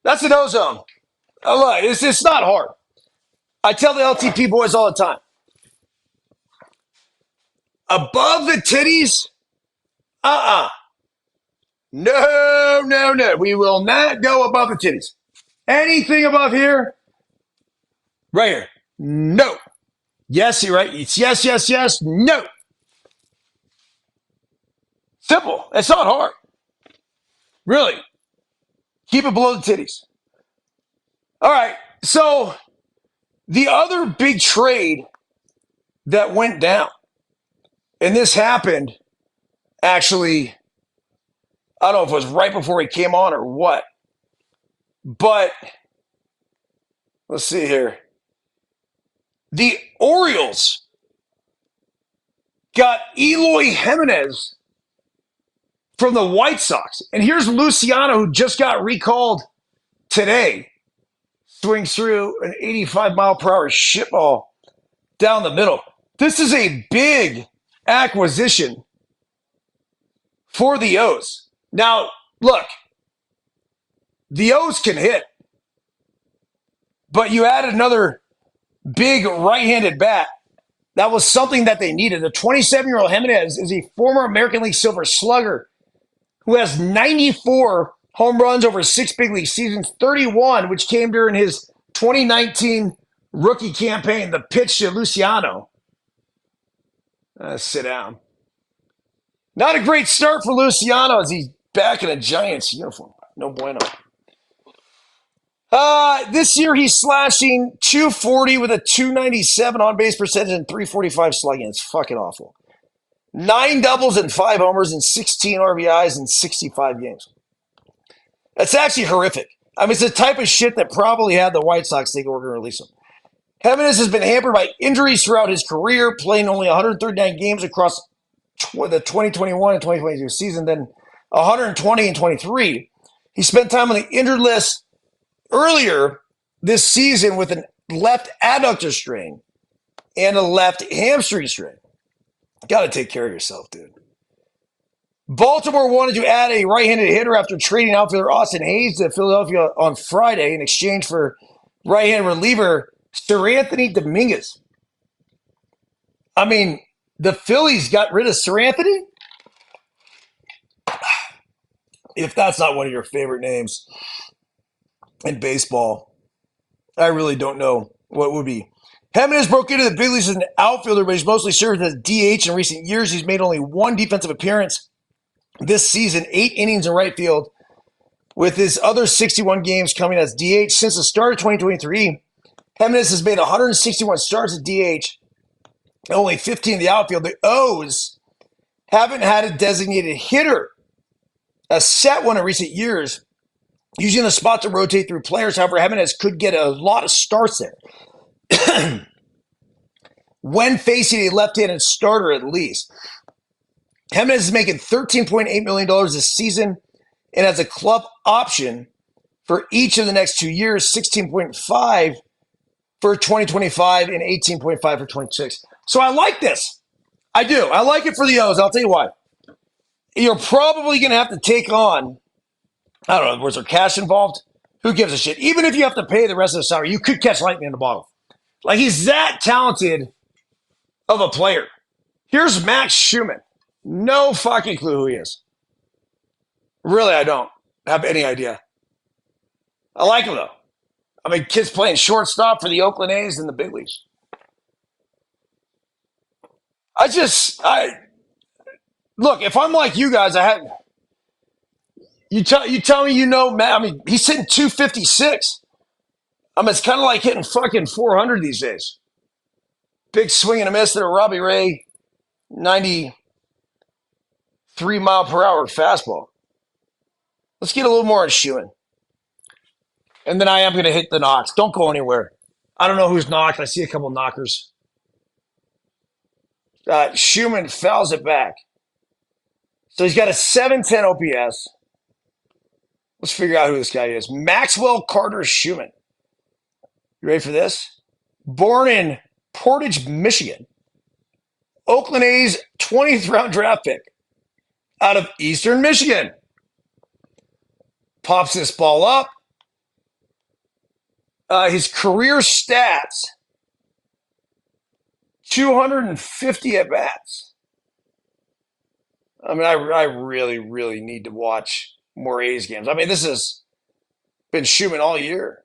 S1: That's an ozone. Look, it's not hard. I tell the LTP boys all the time. Above the titties? Uh-uh. No, no, no. We will not go above the titties. Anything above here? Right here. No. Yes, you're right. It's yes, yes, yes. No. Simple. It's not hard. Really. Keep it below the titties. All right. So the other big trade that went down, and this happened actually, I don't know if it was right before he came on or what, but let's see here. The Orioles got Eloy Jimenez from the White Sox. And here's Luciano, who just got recalled today. Swings through an 85-mile-per-hour shitball down the middle. This is a big acquisition for the O's. Now, look, the O's can hit, but you added another big right-handed bat. That was something that they needed. The 27-year-old Jimenez is a former American League Silver Slugger who has 94 home runs over 6 big league seasons, 31, which came during his 2019 rookie campaign. The pitch to Luciano. Sit down. Not a great start for Luciano as he's back in a Giants uniform. No bueno. This year he's slashing 240 with a 297 on-base percentage and 345 slugging. It's fucking awful. 9 doubles and 5 homers and 16 RBIs in 65 games. That's actually horrific. I mean, it's the type of shit that probably had the White Sox think we're going to release him. Jimenez has been hampered by injuries throughout his career, playing only 139 games across the 2021 and 2022 season, then 120 and 23. He spent time on the injured list earlier this season with a left adductor strain and a left hamstring strain. Got to take care of yourself, dude. Baltimore wanted to add a right-handed hitter after trading outfielder Austin Hayes to Philadelphia on Friday in exchange for right-handed reliever Sir Anthony Dominguez. I mean, the Phillies got rid of Sir Anthony? If that's not one of your favorite names in baseball, I really don't know what would be. Jimenez broke into the big leagues as an outfielder, but he's mostly served as DH in recent years. He's made only one defensive appearance this season, 8 innings in right field, with his other 61 games coming as DH. Since the start of 2023, Jimenez has made 161 starts at DH, only 15 in the outfield. The O's haven't had a designated hitter, a set one in recent years, using the spot to rotate through players. However, Jimenez could get a lot of starts there when facing a left-handed starter at least. Jimenez is making $13.8 million this season and has a club option for each of the next 2 years, $16.5 for 2025 and $18.5 for 2026. So I like this. I do. I like it for the O's. I'll tell you why. You're probably going to have to take on, I don't know, was there cash involved? Who gives a shit? Even if you have to pay the rest of the salary, you could catch lightning in the bottle. Like, he's that talented of a player. Here's Max Schumann. No fucking clue who he is. Really, I don't have any idea. I like him, though. I mean, kid's playing shortstop for the Oakland A's in the big leagues. Look, if I'm like you guys, you tell me you know, Matt. I mean, he's hitting 256. I mean, it's kind of like hitting fucking 400 these days. Big swing and a miss to Robbie Ray, 93-mile-per-hour fastball. Let's get a little more on Schumann. And then I am going to hit the knocks. Don't go anywhere. I don't know who's knocked. I see a couple knockers. Schumann fouls it back. So he's got a 710 OPS. Let's figure out who this guy is. Maxwell Carter Schumann. You ready for this? Born in Portage, Michigan. Oakland A's 20th round draft pick out of Eastern Michigan. Pops this ball up. His career stats, 250 at-bats, I mean, I really, really need to watch more A's games. I mean, this has been Schumann all year,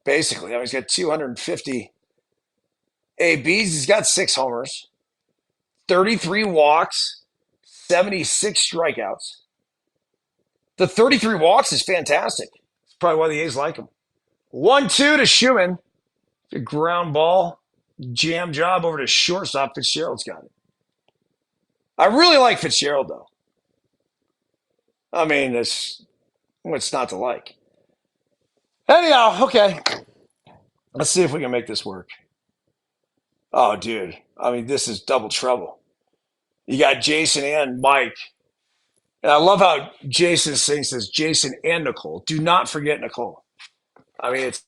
S1: basically. I mean, he's got 250 ABs. He's got 6 homers, 33 walks, 76 strikeouts. The 33 walks is fantastic. It's probably why the A's like him. 1-2 to Schumann. A ground ball, jam job over to shortstop. Fitzgerald's got it. I really like Fitzgerald, though. I mean, what's not to like? Anyhow, okay. Let's see if we can make this work. Oh, dude. I mean, this is double trouble. You got Jason and Mike. And I love how Jason says Jason and Nicole. Do not forget Nicole. I mean, it's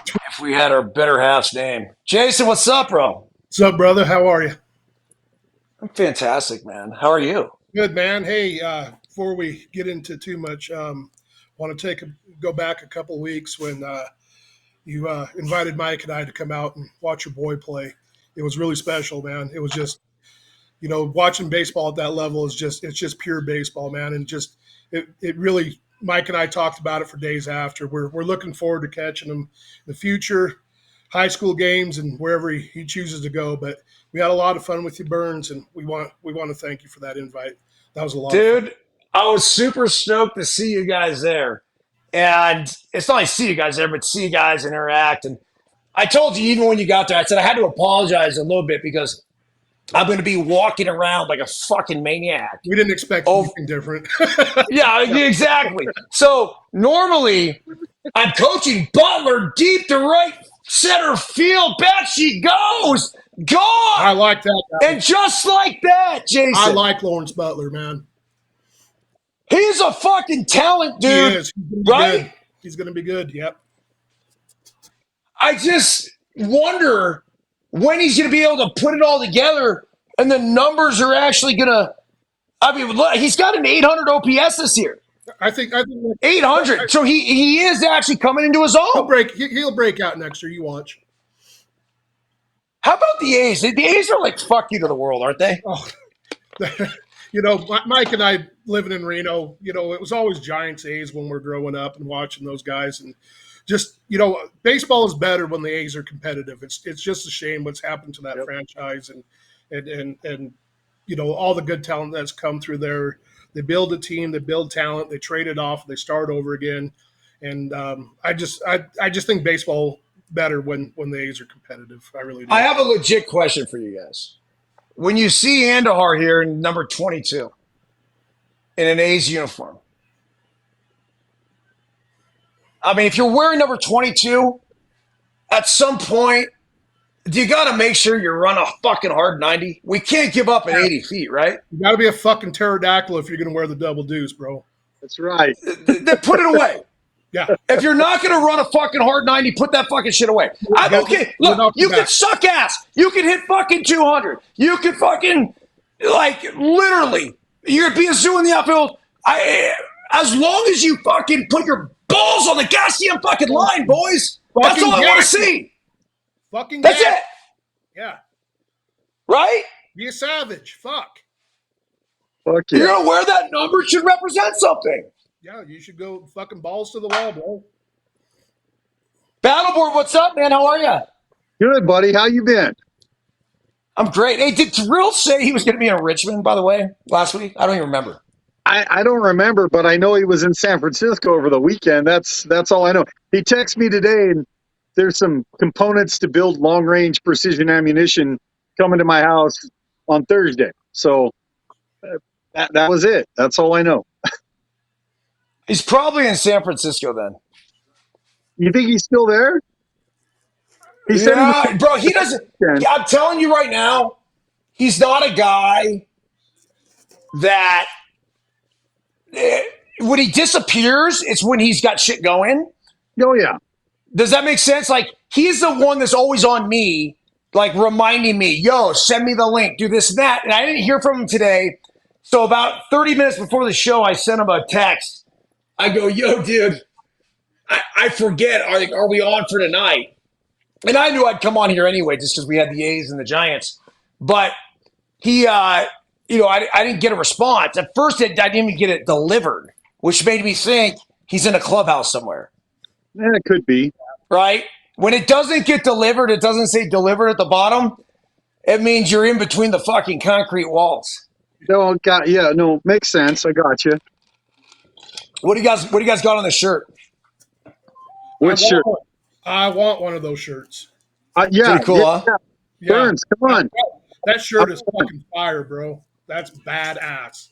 S1: if we had our better half's name. Jason, what's up, bro?
S2: What's up, brother? How are you?
S1: I'm fantastic, man. How are you?
S2: Good, man. Hey, before we get into too much, want to go back a couple of weeks when you invited Mike and I to come out and watch your boy play. It was really special, man. It was just, watching baseball at that level it's just pure baseball, man. And just it really, Mike and I talked about it for days after. We're looking forward to catching him in the future, high school games and wherever he chooses to go. But we had a lot of fun with you, Byrnes, and we want to thank you for that invite. That was a lot of fun.
S1: I was super stoked to see you guys there. And it's not only see you guys there, but see you guys interact. And I told you even when you got there, I said I had to apologize a little bit because I'm going to be walking around like a fucking maniac.
S2: We didn't expect anything different.
S1: Yeah, exactly. So normally I'm coaching Butler deep to right center field. Back she goes. Gone.
S2: I like that guy.
S1: And just like that, Jason.
S2: I like Lawrence Butler, man.
S1: He's a fucking talent, dude.
S2: He is.
S1: Right?
S2: Good. He's going to be good. Yep.
S1: I just wonder when he's going to be able to put it all together and the numbers are actually going to. I mean, look, he's got an 800 OPS this year.
S2: I think
S1: 800. So he is actually coming into his own.
S2: He'll break out next year. You watch.
S1: How about the A's? The A's are like fuck you to the world, aren't they?
S2: Oh. Mike and I living in Reno, it was always Giants A's when we're growing up and watching those guys. And just, baseball is better when the A's are competitive. It's just a shame what's happened to that franchise and all the good talent that's come through there. They build a team, they build talent, they trade it off, they start over again. And I just think baseball better when the A's are competitive. I really do.
S1: I have a legit question for you guys. When you see Andahar here in number 22 in an A's uniform, I mean, if you're wearing number 22, at some point, do you got to make sure you run a fucking hard 90? We can't give up at 80 feet, right?
S2: You got to be a fucking pterodactyl if you're going to wear the double deuce, bro.
S3: That's right.
S1: Then put it away.
S2: Yeah.
S1: If you're not going to run a fucking hard 90, put that fucking shit away. I'm okay. Look, you can suck ass. You can hit fucking 200. You can fucking, literally, you're going to be a zoo in the outfield. As long as you fucking put your balls on the goddamn fucking line, boys. That's all I want to see.
S2: Fucking
S1: That's it.
S2: Yeah.
S1: Right?
S2: Be a savage. Fuck.
S3: Fuck yeah.
S1: You're going to wear that number. It should represent something.
S2: Yeah, you should go fucking balls to the wall, bro.
S1: Battleboard, what's up, man? How are you?
S3: Good, buddy. How you been?
S1: I'm great. Hey, did Thrill say he was going to be in Richmond, by the way, last week? I don't even remember.
S3: I don't remember, but I know he was in San Francisco over the weekend. That's all I know. He texted me today, and there's some components to build long-range precision ammunition coming to my house on Thursday. So that was it. That's all I know.
S1: He's probably in San Francisco then.
S3: You think he's still there?
S1: Bro, he doesn't. I'm telling you right now, he's not a guy that when he disappears, it's when he's got shit going.
S3: Oh, yeah.
S1: Does that make sense? Like, he's the one that's always on me, like reminding me, yo, send me the link, do this and that. And I didn't hear from him today. So about 30 minutes before the show, I sent him a text. I go, yo, dude, I forget. Are we on for tonight? And I knew I'd come on here anyway just because we had the A's and the Giants. But he, I didn't get a response. At first, I didn't even get it delivered, which made me think he's in a clubhouse somewhere.
S3: Yeah, it could be.
S1: Right? When it doesn't get delivered, it doesn't say delivered at the bottom. It means you're in between the fucking concrete walls.
S3: No, makes sense. I got you.
S1: What do you guys got on the shirt?
S3: Which shirt?
S2: I want one of those shirts.
S3: Yeah,
S1: pretty cool, huh?
S2: Yeah.
S3: Byrnes, come on.
S2: That shirt is fucking fire, bro. That's badass.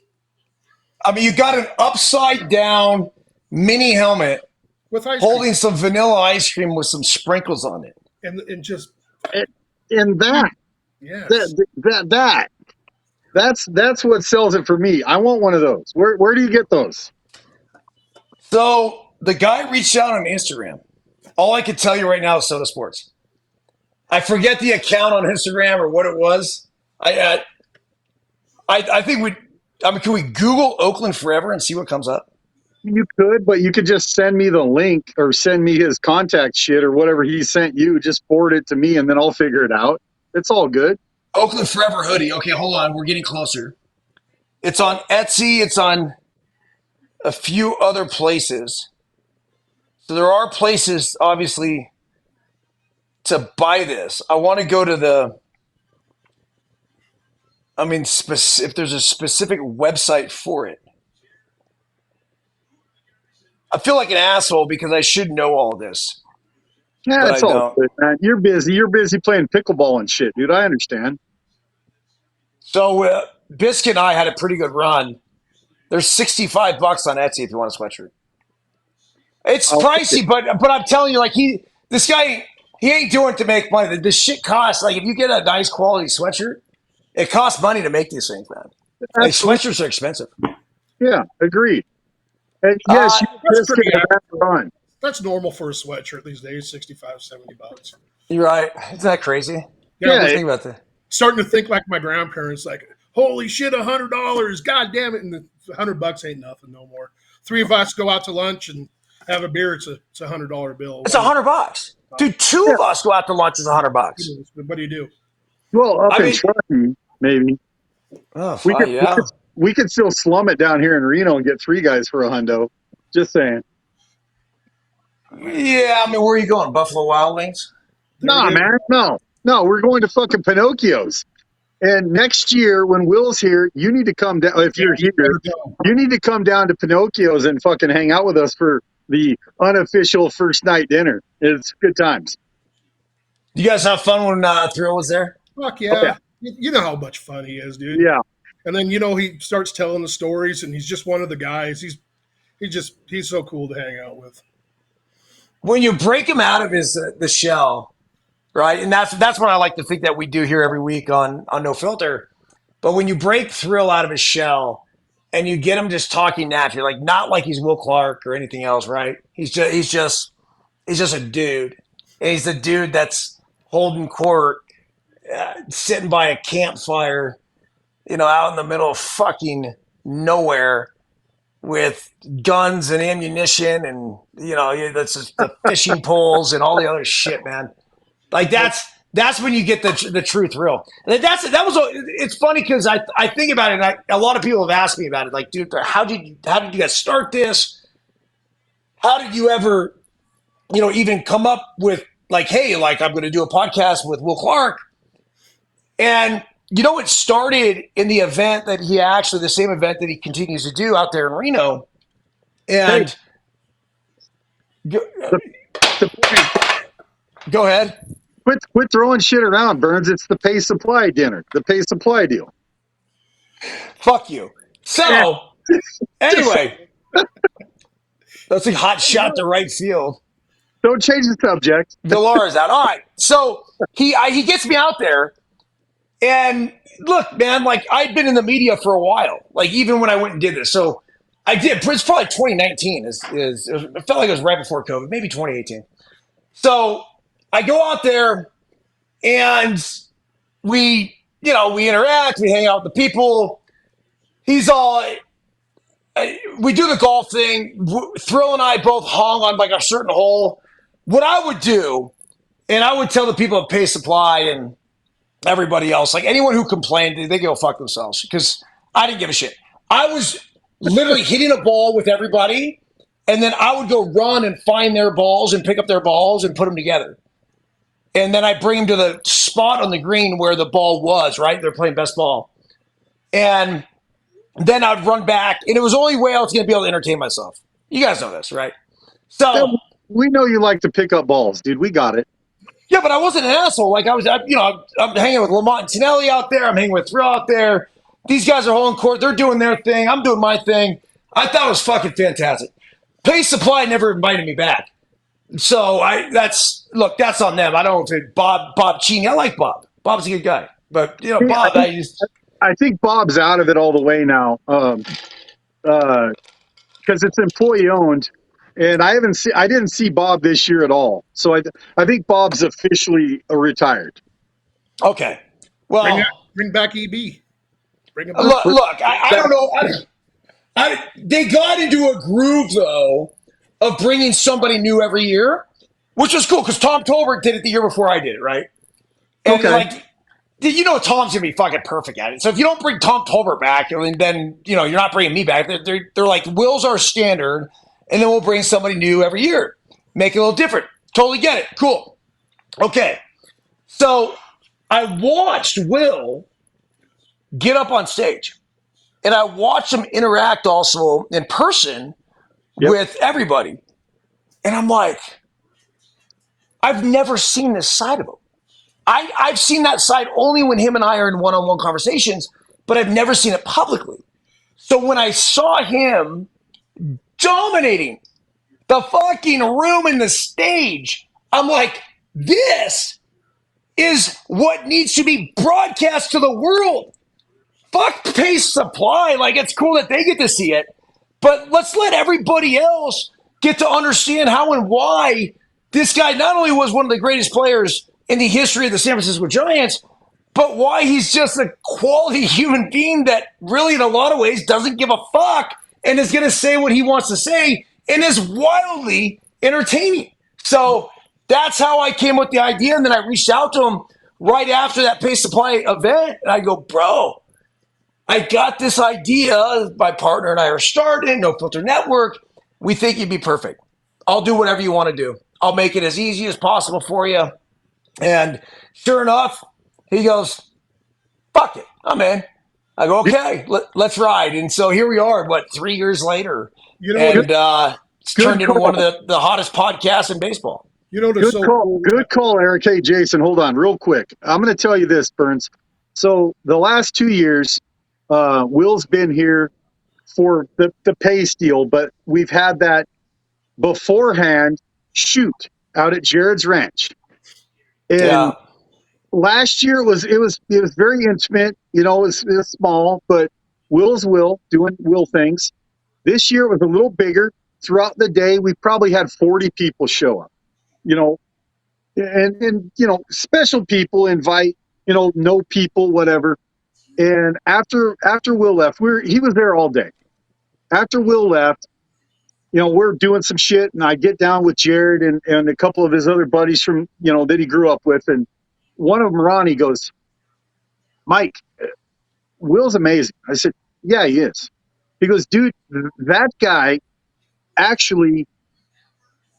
S1: I mean, you got an upside down mini helmet
S2: With ice
S1: holding some vanilla ice cream with some sprinkles on it.
S2: cream. And just
S3: And that,
S2: yes.
S3: that's what sells it for me. I want one of those. Where do you get those?
S1: So the guy reached out on Instagram. All I can tell you right now is Soda Sports. I forget the account on Instagram or what it was. I think can we Google Oakland Forever and see what comes up?
S3: You could, but you could just send me the link or send me his contact shit or whatever he sent you. Just forward it to me and then I'll figure it out. It's all good.
S1: Oakland Forever hoodie. Okay, hold on. We're getting closer. It's on Etsy. It's on a few other places. So there are places, obviously, to buy this. I want to go to if there's a specific website for it. I feel like an asshole because I should know all this.
S3: Yeah,
S1: But
S3: it's
S1: I
S3: all
S1: don't.
S3: good, man. You're busy. You're busy playing pickleball and shit, dude. I understand.
S1: So Biscuit and I had a pretty good run. There's $65 on Etsy if you want a sweatshirt. It's pricey, but I'm telling you, like this guy, he ain't doing it to make money. This shit costs, like if you get a nice quality sweatshirt, it costs money to make these things, man. Like sweatshirts are expensive.
S3: Yeah, agreed. And yes,
S2: That's pretty
S3: fun.
S2: That's normal for a sweatshirt these days, $65-$70.
S1: You're right. Isn't that crazy?
S2: Yeah,
S1: Think about that.
S2: Starting to think like my grandparents, like, holy shit, $100, god damn it, and the $100 ain't nothing no more. Three of us go out to lunch and have a beer. It's a $100 bill.
S1: It's $100, dude. Two of us go out to lunch is $100.
S2: What do you do?
S3: Well, up in Trenton, maybe.
S1: Oh,
S3: we could still slum it down here in Reno and get three guys for $100. Just saying.
S1: Yeah, I mean, where are you going? Buffalo Wild Wings?
S3: No, man, no. We're going to fucking Pinocchio's. And next year, when Will's here, you need to come down. If you're here, you need to come down to Pinocchio's and fucking hang out with us for the unofficial first night dinner. It's good times.
S1: You guys have fun when Thrill was there?
S2: Fuck yeah.
S3: Oh, yeah.
S2: You know how much fun he is, dude.
S3: Yeah.
S2: And then, he starts telling the stories, and he's just one of the guys. He's so cool to hang out with.
S1: When you break him out of the shell, right? And that's what I like to think that we do here every week on No Filter. But when you break Thrill out of his shell and you get him just talking naturally, like not like he's Will Clark or anything else, right? He's just a dude. And he's the dude that's holding court, sitting by a campfire, out in the middle of fucking nowhere with guns and ammunition and, that's just the fishing poles and all the other shit, man. Like that's when you get the true thrill. And it's funny because I think about it, and a lot of people have asked me about it. Like, dude, how did you guys start this? How did you ever, even come up with like, hey, like I'm going to do a podcast with Will Clark? And it started in the event that the same event that he continues to do out there in Reno. And go ahead.
S3: Quit throwing shit around, Byrnes. It's the pay supply dinner, the pay supply deal.
S1: Fuck you. So, anyway, that's a hot shot to right field.
S3: Don't change the subject.
S1: Villar's out. All right. So he gets me out there. And look, man, like I'd been in the media for a while, like even when I went and did this. So I did. It's probably 2019. It felt like it was right before COVID, maybe 2018. So I go out there and we interact, we hang out with the people. We do the golf thing. Thrill and I both hung on like a certain hole. What I would do, and I would tell the people at Pay Supply and everybody else. Like anyone who complained, they go fuck themselves because I didn't give a shit. I was literally hitting a ball with everybody, and then I would go run and find their balls and pick up their balls and put them together. And then I bring them to the spot on the green where the ball was, right? They're playing best ball. And then I'd run back, and it was the only way I was going to be able to entertain myself. You guys know this, right? So
S3: Yeah, we know you like to pick up balls, dude. We got it.
S1: yeah, but I wasn't an asshole. Like I'm hanging with Lamont and Tinelli out there. I'm hanging with Thrill out there. These guys are holding court. They're doing their thing. I'm doing my thing. I thought it was fucking fantastic. Pace Supply never invited me back. So that's on them. I don't know if Bob Cheney. I like Bob. Bob's a good guy. But Bob,
S3: I think Bob's out of it all the way now, because it's employee owned, and I didn't see Bob this year at all. So I think Bob's officially retired.
S1: okay. Well,
S2: Bring back EB. Bring him back.
S1: look. I don't know. They got into a groove though of bringing somebody new every year, which was cool because Tom Tolbert did it the year before I did it, right? And
S3: Okay.
S1: Tom's gonna be fucking perfect at it. So if you don't bring Tom Tolbert back, then you're not bringing me back. They're like, Will's our standard, and then we'll bring somebody new every year, make it a little different. Totally get it. Cool. Okay. So I watched Will get up on stage, and I watched him interact also in person with everybody, and I'm like, I've never seen this side of him. I've seen that side only when him and I are in one-on-one conversations, but I've never seen it publicly. So when I saw him dominating the fucking room and the stage, I'm like, this is what needs to be broadcast to the world. Fuck Pace Supply. Like, it's cool that they get to see it, but let's let everybody else get to understand how and why this guy not only was one of the greatest players in the history of the San Francisco Giants, but why he's just a quality human being that really, in a lot of ways, doesn't give a fuck and is going to say what he wants to say and is wildly entertaining. So that's how I came with the idea. And then I reached out to him right after that Pace Supply event. And I go, bro, I got this idea. My partner and I are starting No Filter Network. We think you'd be perfect. I'll do whatever you want to do. I'll make it as easy as possible for you. And sure enough, he goes, fuck it, I'm in. I go, okay, let's ride. And so here we are, 3 years later? It's turned into one of the hottest podcasts in baseball.
S3: Good call, Eric. Hey, Jason, hold on real quick. I'm going to tell you this, Byrnes. So the last 2 years, Will's been here for the Pace deal, but we've had that beforehand shoot out at Jared's Ranch. And last year it was very intimate, it was small, but Will's Will doing Will things. This year it was a little bigger. Throughout the day, we probably had 40 people show up, and special people invite, no people, whatever. And after Will left, he was there all day. After Will left, we're doing some shit, and I get down with Jared and a couple of his other buddies from, that he grew up with. And one of them, Ronnie, goes, Mike, Will's amazing. I said, yeah, he is. He goes, dude, that guy actually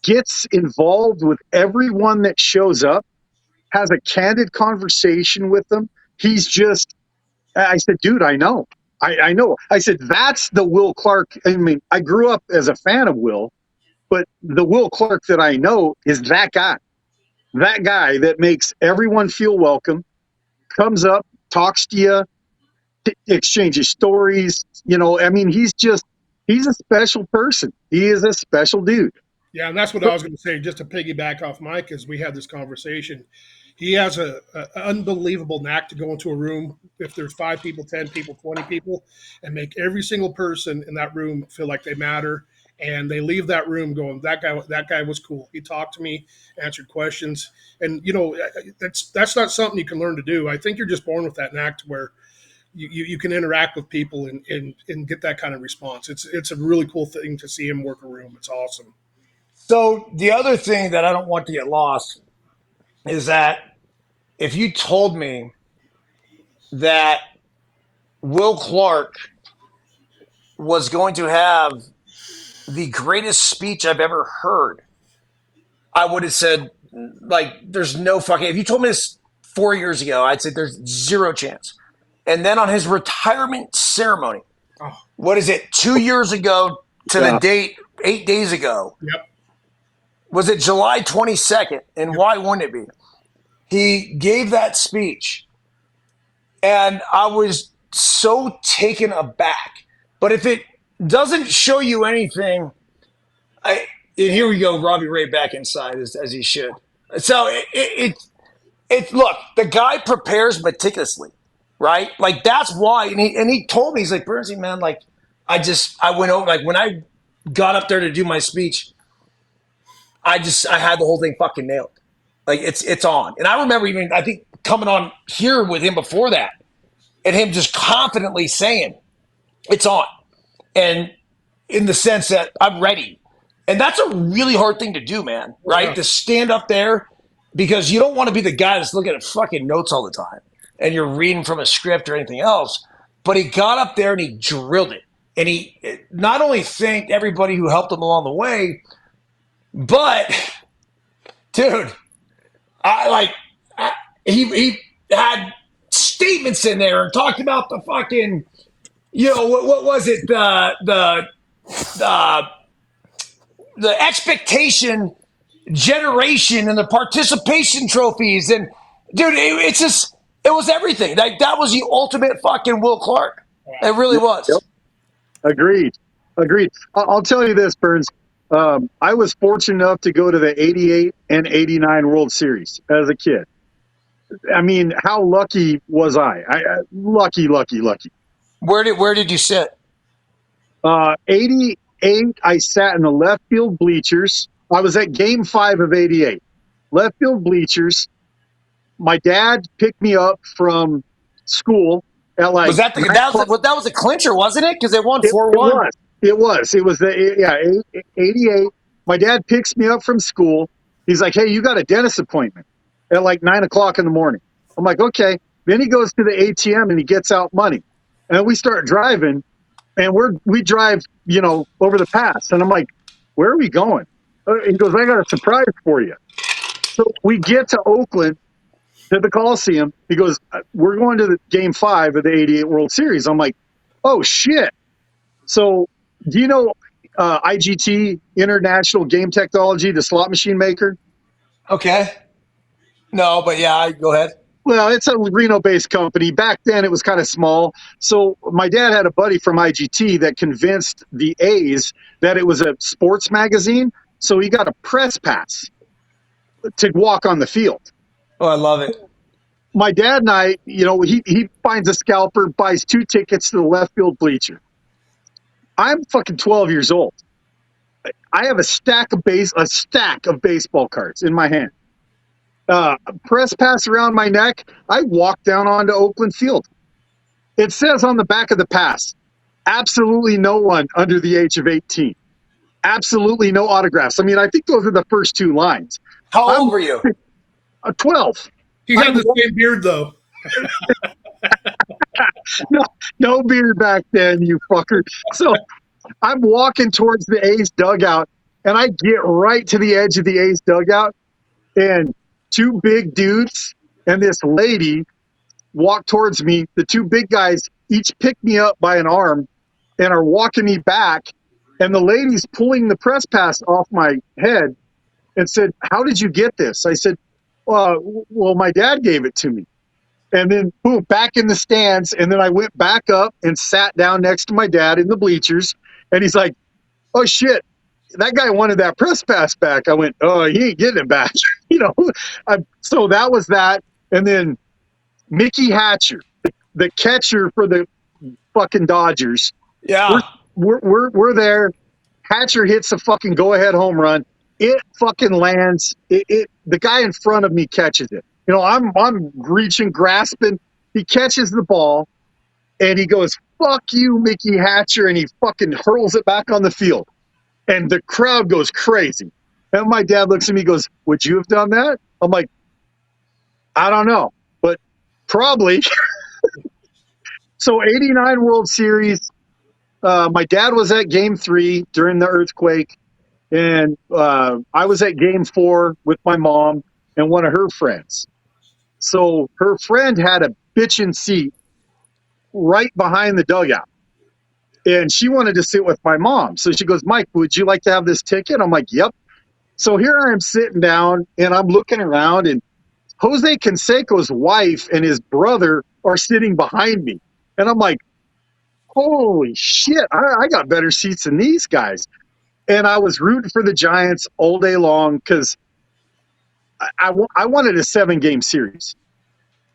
S3: gets involved with everyone that shows up, has a candid conversation with them. I said, dude, I know. I know. I said, that's the Will Clark. I mean, I grew up as a fan of Will, but the Will Clark that I know is that guy that makes everyone feel welcome, comes up, talks to you, exchanges stories. He's a special person. He is a special dude.
S2: Yeah, and that's what I was going to say, just to piggyback off Mike, as we had this conversation. He has an unbelievable knack to go into a room, if there's 5 people, 10 people, 20 people, and make every single person in that room feel like they matter. And they leave that room going, that guy was cool. He talked to me, answered questions. And, that's not something you can learn to do. I think you're just born with that knack to where you can interact with people and get that kind of response. It's a really cool thing to see him work a room. It's awesome.
S1: So the other thing that I don't want to get lost is that if you told me that Will Clark was going to have the greatest speech I've ever heard, I would have said, like, there's no fucking. If you told me this 4 years ago, I'd say there's zero chance. And then on his retirement ceremony, what is it, 2 years ago to the date, 8 days ago?
S2: Yep.
S1: Was it July 22nd? And why wouldn't it be? He gave that speech, and I was so taken aback. But if it doesn't show you anything, and here we go, Robbie Ray back inside as he should. So it look, the guy prepares meticulously, right? Like that's why, and he told me, he's like, Byrnesy, man, like I went over, like when I got up there to do my speech, I had the whole thing fucking nailed. Like it's on. And I remember even, I think, coming on here with him before that and him just confidently saying it's on. And in the sense that I'm ready. And that's a really hard thing to do, man, right?
S2: Yeah.
S1: To stand up there, because you don't want to be the guy that's looking at fucking notes all the time and you're reading from a script or anything else. But he got up there and he drilled it. And he not only thanked everybody who helped him along the way, but, dude, he had statements in there and talked about the fucking, what was it? The expectation generation and the participation trophies. And, dude, it was everything. Like, that was the ultimate fucking Will Clark. It really was.
S3: Yep. Agreed. I'll tell you this, Burns. I was fortunate enough to go to the 88 and 89 World Series as a kid. I mean, how lucky was I? Lucky.
S1: Where did you sit?
S3: 88, I sat in the left field bleachers. I was at Game 5 of 88. Left field bleachers. My dad picked me up from school at like.
S1: That was a clincher, wasn't it? Because they won 4-1.
S3: It was 88. My dad picks me up from school. He's like, hey, you got a dentist appointment at like 9 o'clock in the morning. I'm like, okay. Then he goes to the ATM and he gets out money. And we start driving, and we drive, over the pass. And I'm like, where are we going? He goes, I got a surprise for you. So we get to Oakland, to the Coliseum. He goes, we're going to the Game 5 of the 88 World Series. I'm like, oh, shit. So do you know IGT, International Game Technology, the slot machine maker?
S1: Okay. No, but yeah, go ahead.
S3: Well, it's a Reno-based company. Back then, it was kind of small. So my dad had a buddy from IGT that convinced the A's that it was a sports magazine. So he got a press pass to walk on the field.
S1: Oh, I love it.
S3: My dad and I, he finds a scalper, buys 2 tickets to the left field bleacher. I'm fucking 12 years old. I have a stack of baseball cards in my hand. Press pass around my neck. I walk down onto Oakland Field. It says on the back of the pass, absolutely no one under the age of 18. Absolutely no autographs. I mean, I think those are the first 2 lines.
S1: How old were you?
S3: 12.
S2: He had the same beard, though.
S3: No beard back then, you fucker. So I'm walking towards the A's dugout, and I get right to the edge of the A's dugout, and 2 big dudes and this lady walk towards me. The 2 big guys each pick me up by an arm and are walking me back, and the lady's pulling the press pass off my head and said, how did you get this? I said, well, my dad gave it to me. And then, boom, back in the stands. And then I went back up and sat down next to my dad in the bleachers. And he's like, oh, shit, that guy wanted that press pass back. I went, oh, he ain't getting it back. So that was that. And then Mickey Hatcher, the catcher for the fucking Dodgers.
S1: Yeah.
S3: We're there. Hatcher hits a fucking go-ahead home run. It fucking lands. The guy in front of me catches it. I'm reaching, grasping. He catches the ball, and he goes, fuck you, Mickey Hatcher, and he fucking hurls it back on the field. And the crowd goes crazy. And my dad looks at me and goes, would you have done that? I'm like, I don't know, but probably. So 89 World Series. My dad was at Game 3 during the earthquake, and I was at Game 4 with my mom and one of her friends. So her friend had a bitchin' seat right behind the dugout, and she wanted to sit with my mom. So she goes, "Mike, would you like to have this ticket?" I'm like, "Yep." So here I am sitting down, and I'm looking around, and Jose Canseco's wife and his brother are sitting behind me. And I'm like, holy shit, I got better seats than these guys. And I was rooting for the Giants all day long because I wanted a 7-game series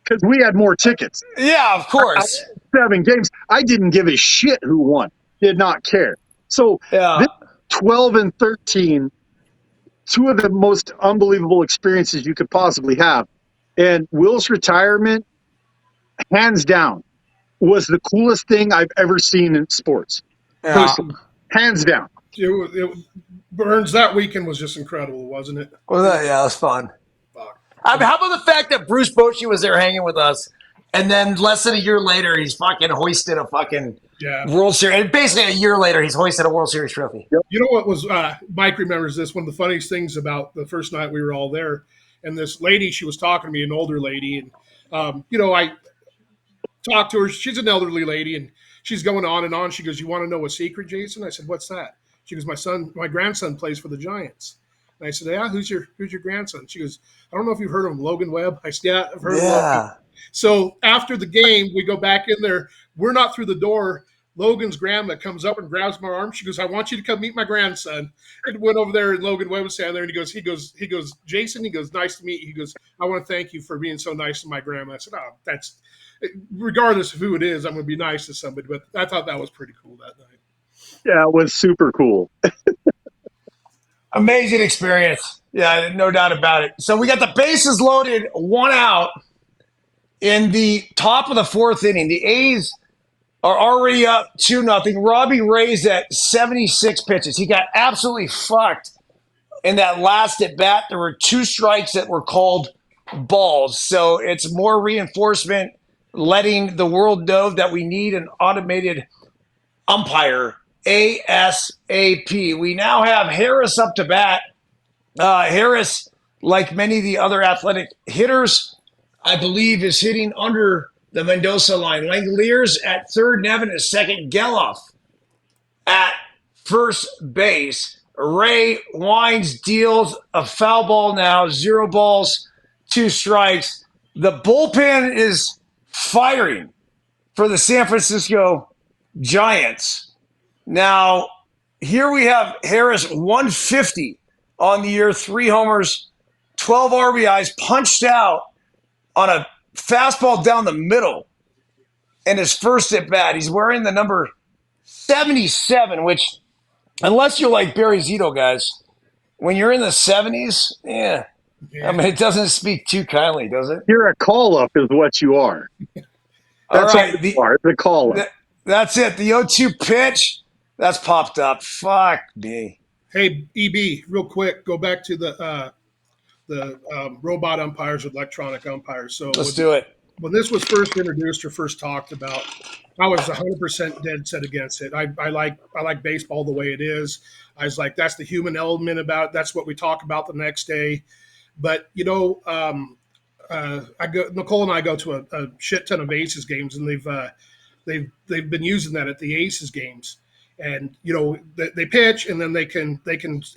S3: because we had more tickets.
S1: Yeah, of course.
S3: 7 games. I didn't give a shit who won. Did not care. So
S1: Yeah.
S3: this 12 and 13, two of the most unbelievable experiences you could possibly have. And Will's retirement, hands down, was the coolest thing I've ever seen in sports.
S1: Yeah.
S3: Hands down.
S2: Byrnes, that weekend was just incredible, wasn't it?
S1: Well, that was fun.
S2: Fuck.
S1: I mean, how about the fact that Bruce Bochy was there hanging with us, and then less than a year later, he's fucking hoisted a fucking World Series. And basically, a year later, he's hoisted a World Series trophy.
S3: Yep.
S2: You know what was, Mike remembers this, one of the funniest things about the first night we were all there, and this lady, she was talking to me, an older lady, and, I talked to her. She's an elderly lady, and she's going on and on. She goes, "You want to know a secret, Jason?" I said, "What's that?" She goes, my grandson plays for the Giants." And I said, "Yeah, who's your grandson?" She goes, "I don't know if you've heard of him, Logan Webb." I said, "Yeah, I've heard of Logan." So after the game, we go back in there. We're not through the door. Logan's grandma comes up and grabs my arm. She goes, "I want you to come meet my grandson." And went over there, and Logan Webb was standing there, and he goes, "Jason," he goes, "nice to meet you." He goes, "I want to thank you for being so nice to my grandma." I said, "Oh, that's regardless of who it is, I'm going to be nice to somebody." But I thought that was pretty cool that night.
S3: Yeah, it was super cool.
S1: Amazing experience. Yeah, no doubt about it. So we got the bases loaded, 1 out in the top of the 4th inning. The A's are already up 2-0. Robbie raised at 76 pitches. He got absolutely fucked in that last at bat. There were 2 strikes that were called balls. So it's more reinforcement, letting the world know that we need an automated umpire ASAP. We now have Harris up to bat. Harris, like many of the other athletic hitters, I believe is hitting under the Mendoza line. Langeliers at third, Nevin at second, Geloff at first base. Ray Wines deals a foul ball now, 0 balls, 2 strikes. The bullpen is firing for the San Francisco Giants. Now, here we have Harris 150 on the year, 3 homers, 12 RBIs, punched out on a fastball down the middle in his first at bat. He's wearing the number 77, which, unless you're like Barry Zito, guys, when you're in the 70s, I mean, it doesn't speak too kindly, does it?
S3: You're a call-up is what you are. That's all right. You are, the call-up.
S1: That's it. The 0-2 pitch, that's popped up. Fuck me.
S2: Hey, EB, real quick, go back to the robot umpires with electronic umpires. So
S1: let's do it.
S2: When this was first introduced or first talked about, I was 100% dead set against it. I like baseball the way it is. I was like, that's the human element about it. That's what we talk about the next day. But Nicole and I go to a shit ton of Aces games, and they've been using that at the Aces games. And they pitch, and then they can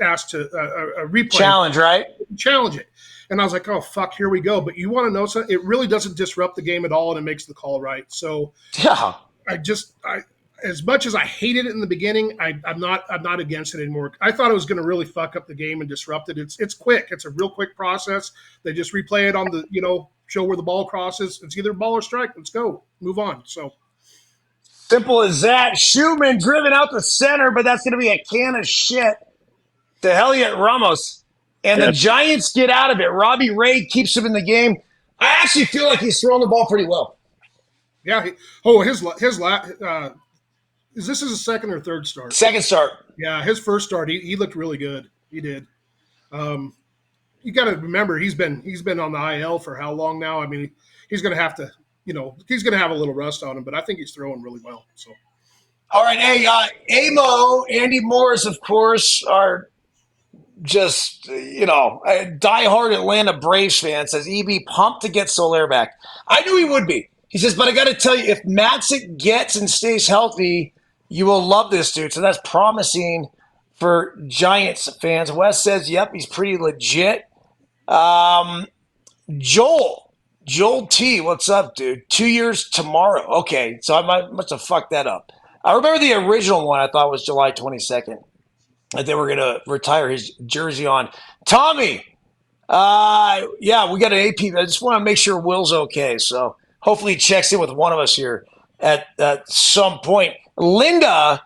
S2: ask to a replay
S1: challenge, right?
S2: Challenge it. And I was like, oh fuck, here we go. But you want to know something? It really doesn't disrupt the game at all, and it makes the call right. So
S1: yeah,
S2: I as much as I hated it in the beginning, I'm not against it anymore. I thought it was going to really fuck up the game and disrupt it. It's quick. It's a real quick process. They just replay it on the show where the ball crosses. It's either ball or strike. Let's go, move on. So.
S1: Simple as that. Schumann driven out the center, but that's going to be a can of shit to Heliot Ramos. And the Giants get out of it. Robbie Ray keeps him in the game. I actually feel like he's throwing the ball pretty well.
S2: Yeah. Is this his second or third start?
S1: Second start.
S2: Yeah, his first start, he looked really good. He did. You got to remember he's been on the IL for how long now? I mean, he's going to have to he's going to have a little rust on him, but I think he's throwing really well. So.
S1: All right, hey, Amo, Andy Morris, of course, are just, a diehard Atlanta Braves fan, says EB pumped to get Soler back. I knew he would be. He says, but I got to tell you, if Matzik gets and stays healthy, you will love this dude. So that's promising for Giants fans. Wes says, yep, he's pretty legit. Joel T, what's up, dude? 2 years tomorrow. Okay, so I must have fucked that up. I remember the original one I thought was July 22nd. That they were going to retire his jersey on. Tommy, yeah, we got an AP. I just want to make sure Will's okay. So hopefully he checks in with one of us here at some point. Linda,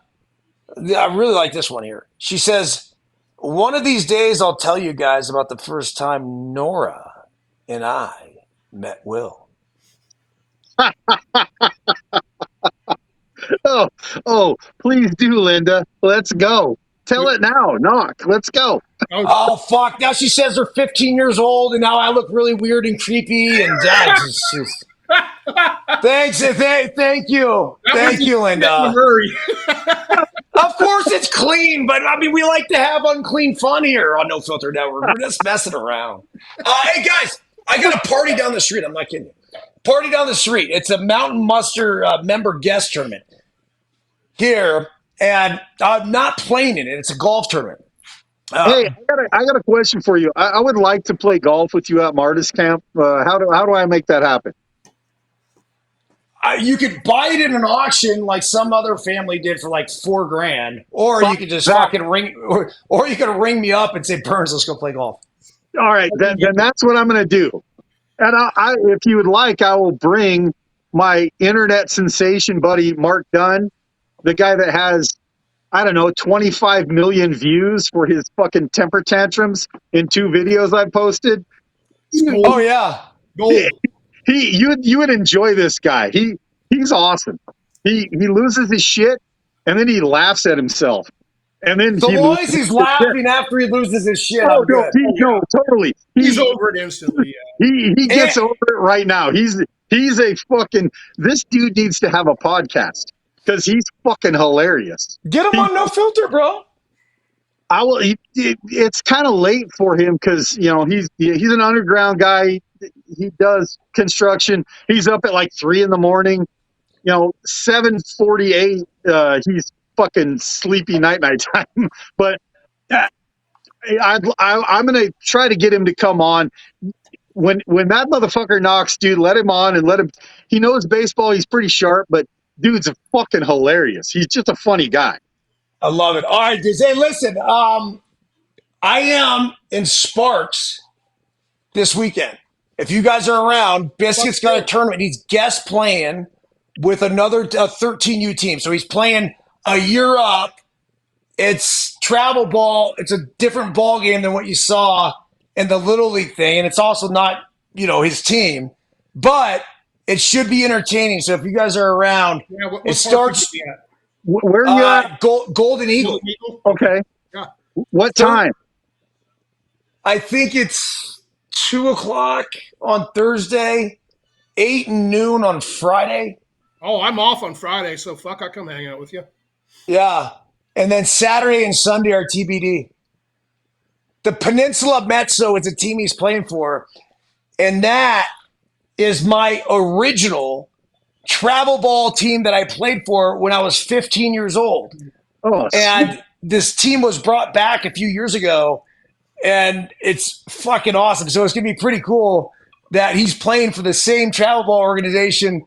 S1: I really like this one here. She says, one of these days I'll tell you guys about the first time Nora and I met Will.
S3: Oh, please do, Linda. Let's go. Tell it now. Knock. Let's go.
S1: Oh, fuck. Now she says they're 15 years old, and now I look really weird and creepy. And thanks. Thank you. Thank you, Linda. Of course it's clean, but I mean, we like to have unclean fun here on No Filter Network. We're just messing around. Hey, guys, I got a party down the street. I'm not kidding you. Party down the street. It's a Mountain Muster member guest tournament here, and I'm not playing in it. It's a golf tournament.
S3: Hey, I got a question for you. I would like to play golf with you at Martis Camp. How do I make that happen?
S1: You could buy it in an auction like some other family did for like $4,000, or you could just fucking ring, or you could ring me up and say, Byrnes, let's go play golf.
S3: All right, then that's what I'm going to do. And if you would like, I will bring my internet sensation buddy, Mark Dunn, the guy that has, 25 million views for his fucking temper tantrums in 2 videos I posted.
S1: Oh, yeah.
S2: Gold.
S3: You would enjoy this guy. He's awesome. He loses his shit, and then he laughs at himself. And then
S1: so long as he's laughing after he loses his shit.
S3: Oh, no, totally.
S2: He's over it instantly.
S3: Yeah. He gets over it right now. He's a fucking. This dude needs to have a podcast because he's fucking hilarious.
S1: Get him on No Filter, bro.
S3: I will. It's kind of late for him because he's an underground guy. He does construction. He's up at like 3 a.m. 7:48. He's fucking sleepy night time. But I'm gonna try to get him to come on. When that motherfucker knocks, dude, let him on and let him. He knows baseball. He's pretty sharp, but dude's fucking hilarious. He's just a funny guy.
S1: I love it. All right, dudes. Hey, listen. I am in Sparks this weekend. If you guys are around, Biscuit's got a tournament. He's guest playing with another 13U team. So he's playing a year up. It's travel ball. It's a different ball game than what you saw in the Little League thing. And it's also not, his team. But it should be entertaining. So if you guys are around, it starts.
S3: Where are you at?
S1: Golden Eagle.
S3: Okay.
S2: Yeah.
S3: What time?
S1: I think it's 2:00 on Thursday, 8 noon on Friday.
S2: Oh, I'm off on Friday, so fuck, I'll come hang out with you.
S1: Yeah. And then Saturday and Sunday are TBD. The Peninsula Mezzo is a team he's playing for, and that is my original travel ball team that I played for when I was 15 years old.
S3: Oh,
S1: and this team was brought back a few years ago, and it's fucking awesome. So it's going to be pretty cool that he's playing for the same travel ball organization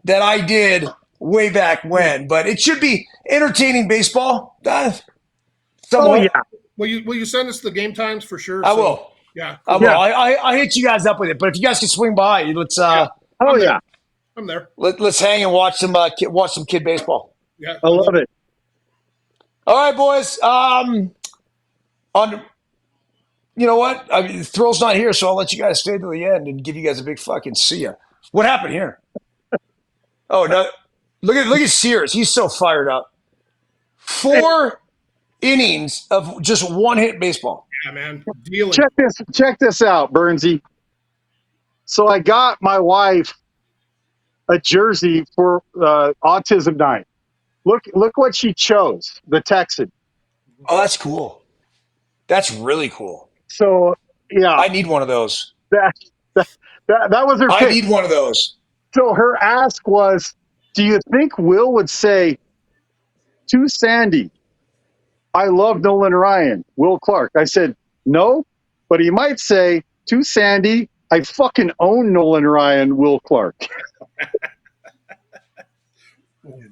S1: that I did way back when. But it should be entertaining baseball.
S3: Oh, yeah.
S2: Will you send us the game times for sure?
S1: I will.
S2: Yeah.
S1: I will. I hit you guys up with it. But if you guys can swing by, let's
S2: I'm there.
S1: Let's hang and watch some kid baseball.
S2: Yeah.
S3: I love it.
S1: All right, boys. You know what? I mean, Thrill's not here, so I'll let you guys stay to the end and give you guys a big fucking see ya. What happened here? Oh no! Look at Sears. He's so fired up. 4 innings of just one hit baseball.
S2: Yeah, man. Dealing.
S3: Check this out, Burnsy. So I got my wife a jersey for Autism Night. Look what she chose, the Texan.
S1: Oh, that's cool. That's really cool.
S3: So yeah,
S1: I need one of those.
S3: that that was her
S1: I
S3: pick.
S1: need one of those.
S3: So her ask was, do you think Will would say to Sandy, I love Nolan Ryan, Will Clark? I said, no, but he might say to Sandy, I fucking own Nolan Ryan, Will Clark.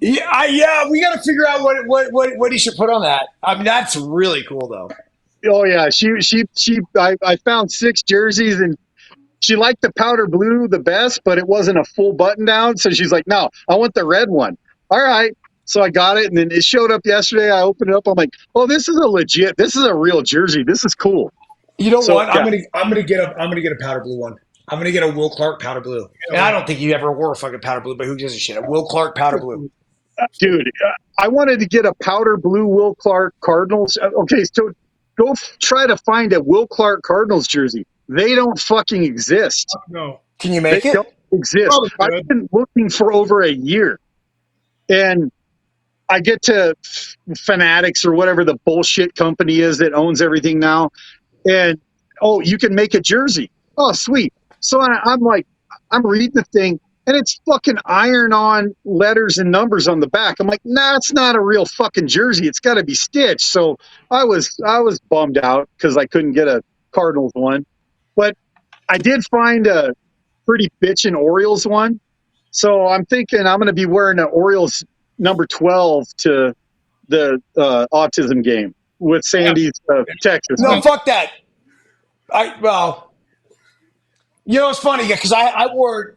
S1: Yeah, we got to figure out what he should put on that. I mean, that's really cool though.
S3: Oh yeah, I found 6 jerseys and she liked the powder blue the best, but it wasn't a full button down. So she's like, no, I want the red one. All right. So I got it, and then it showed up yesterday. I opened it up. I'm like, oh, this is a real jersey. This is cool.
S1: You know what?
S3: Yeah.
S1: I'm gonna get a powder blue one. I'm gonna get a Will Clark powder blue. And I don't think you ever wore a fucking powder blue, but who gives a shit? A Will Clark powder blue.
S3: Dude, I wanted to get a powder blue Will Clark Cardinals. Okay, so go try to find a Will Clark Cardinals jersey. They don't fucking exist.
S2: No.
S1: Can you make
S3: They
S1: it?
S3: don't exist.
S2: Probably could.
S3: I've been looking for over a year. And I get to Fanatics or whatever the bullshit company is that owns everything now. And, oh, you can make a jersey. Oh, sweet. So I'm like, I'm reading the thing, and it's fucking iron-on letters and numbers on the back. I'm like, nah, it's not a real fucking jersey. It's got to be stitched. So I was bummed out because I couldn't get a Cardinals one. But I did find a pretty bitchin' Orioles one. So I'm thinking I'm going to be wearing an Orioles number 12 to the autism game with Sandy's Texas.
S1: No, fuck that. It's funny because I wore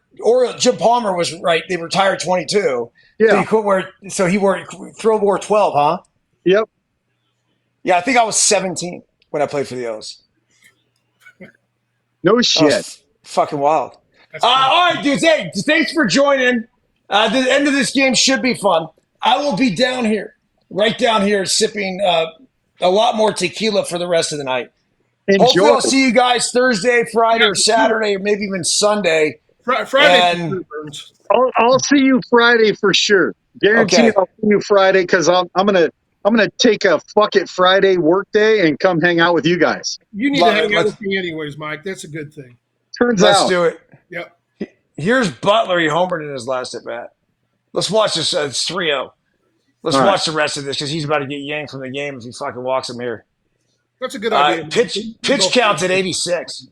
S1: Jim Palmer was right. They retired 22.
S3: Yeah.
S1: So he wore 12, huh?
S3: Yep.
S1: Yeah, I think I was 17 when I played for the O's.
S3: No shit.
S1: Fucking wild. All right, dudes. Hey, thanks for joining. The end of this game should be fun. I will be down here, right down here, sipping a lot more tequila for the rest of the night.
S3: Enjoy.
S1: Hopefully, I'll see you guys Thursday, Friday, or Saturday, or maybe even Sunday.
S2: Friday.
S3: I'll see you Friday for sure. Guaranteed,
S1: Okay.
S3: I'll see you Friday because I'm gonna take a fuck it Friday work day and come hang out with you guys.
S2: You need to hang out with me anyways, Mike. That's a good thing.
S1: Let's do it.
S2: Yep.
S1: Here's Butler. He homered in his last at bat. Let's watch this. It's 3-0. Let's watch the rest of this because he's about to get yanked from the game if he fucking walks him here.
S2: That's a good idea.
S1: Pitch counts at 86.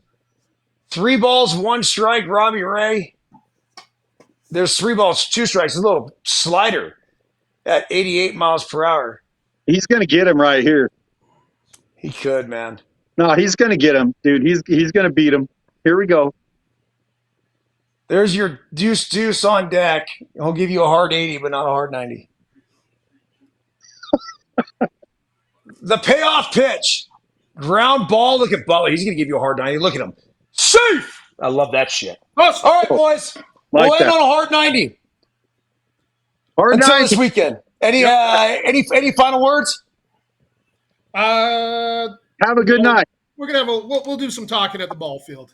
S1: 3 balls, 1 strike. Robbie Ray. There's 3 balls, 2 strikes. A little slider at 88 miles per hour.
S3: He's gonna get him right here.
S1: He could, man.
S3: No, he's gonna get him, dude. He's gonna beat him. Here we go.
S1: There's your deuce on deck. He'll give you a hard 80, but not a hard 90. The payoff pitch. Ground ball. Look at Butler. He's going to give you a hard 90. Look at him. Safe. I love that shit. All right, boys. We'll end on a hard 90. Until this weekend. Any final words?
S3: Have a good night.
S2: We're gonna we'll do some talking at the ball field.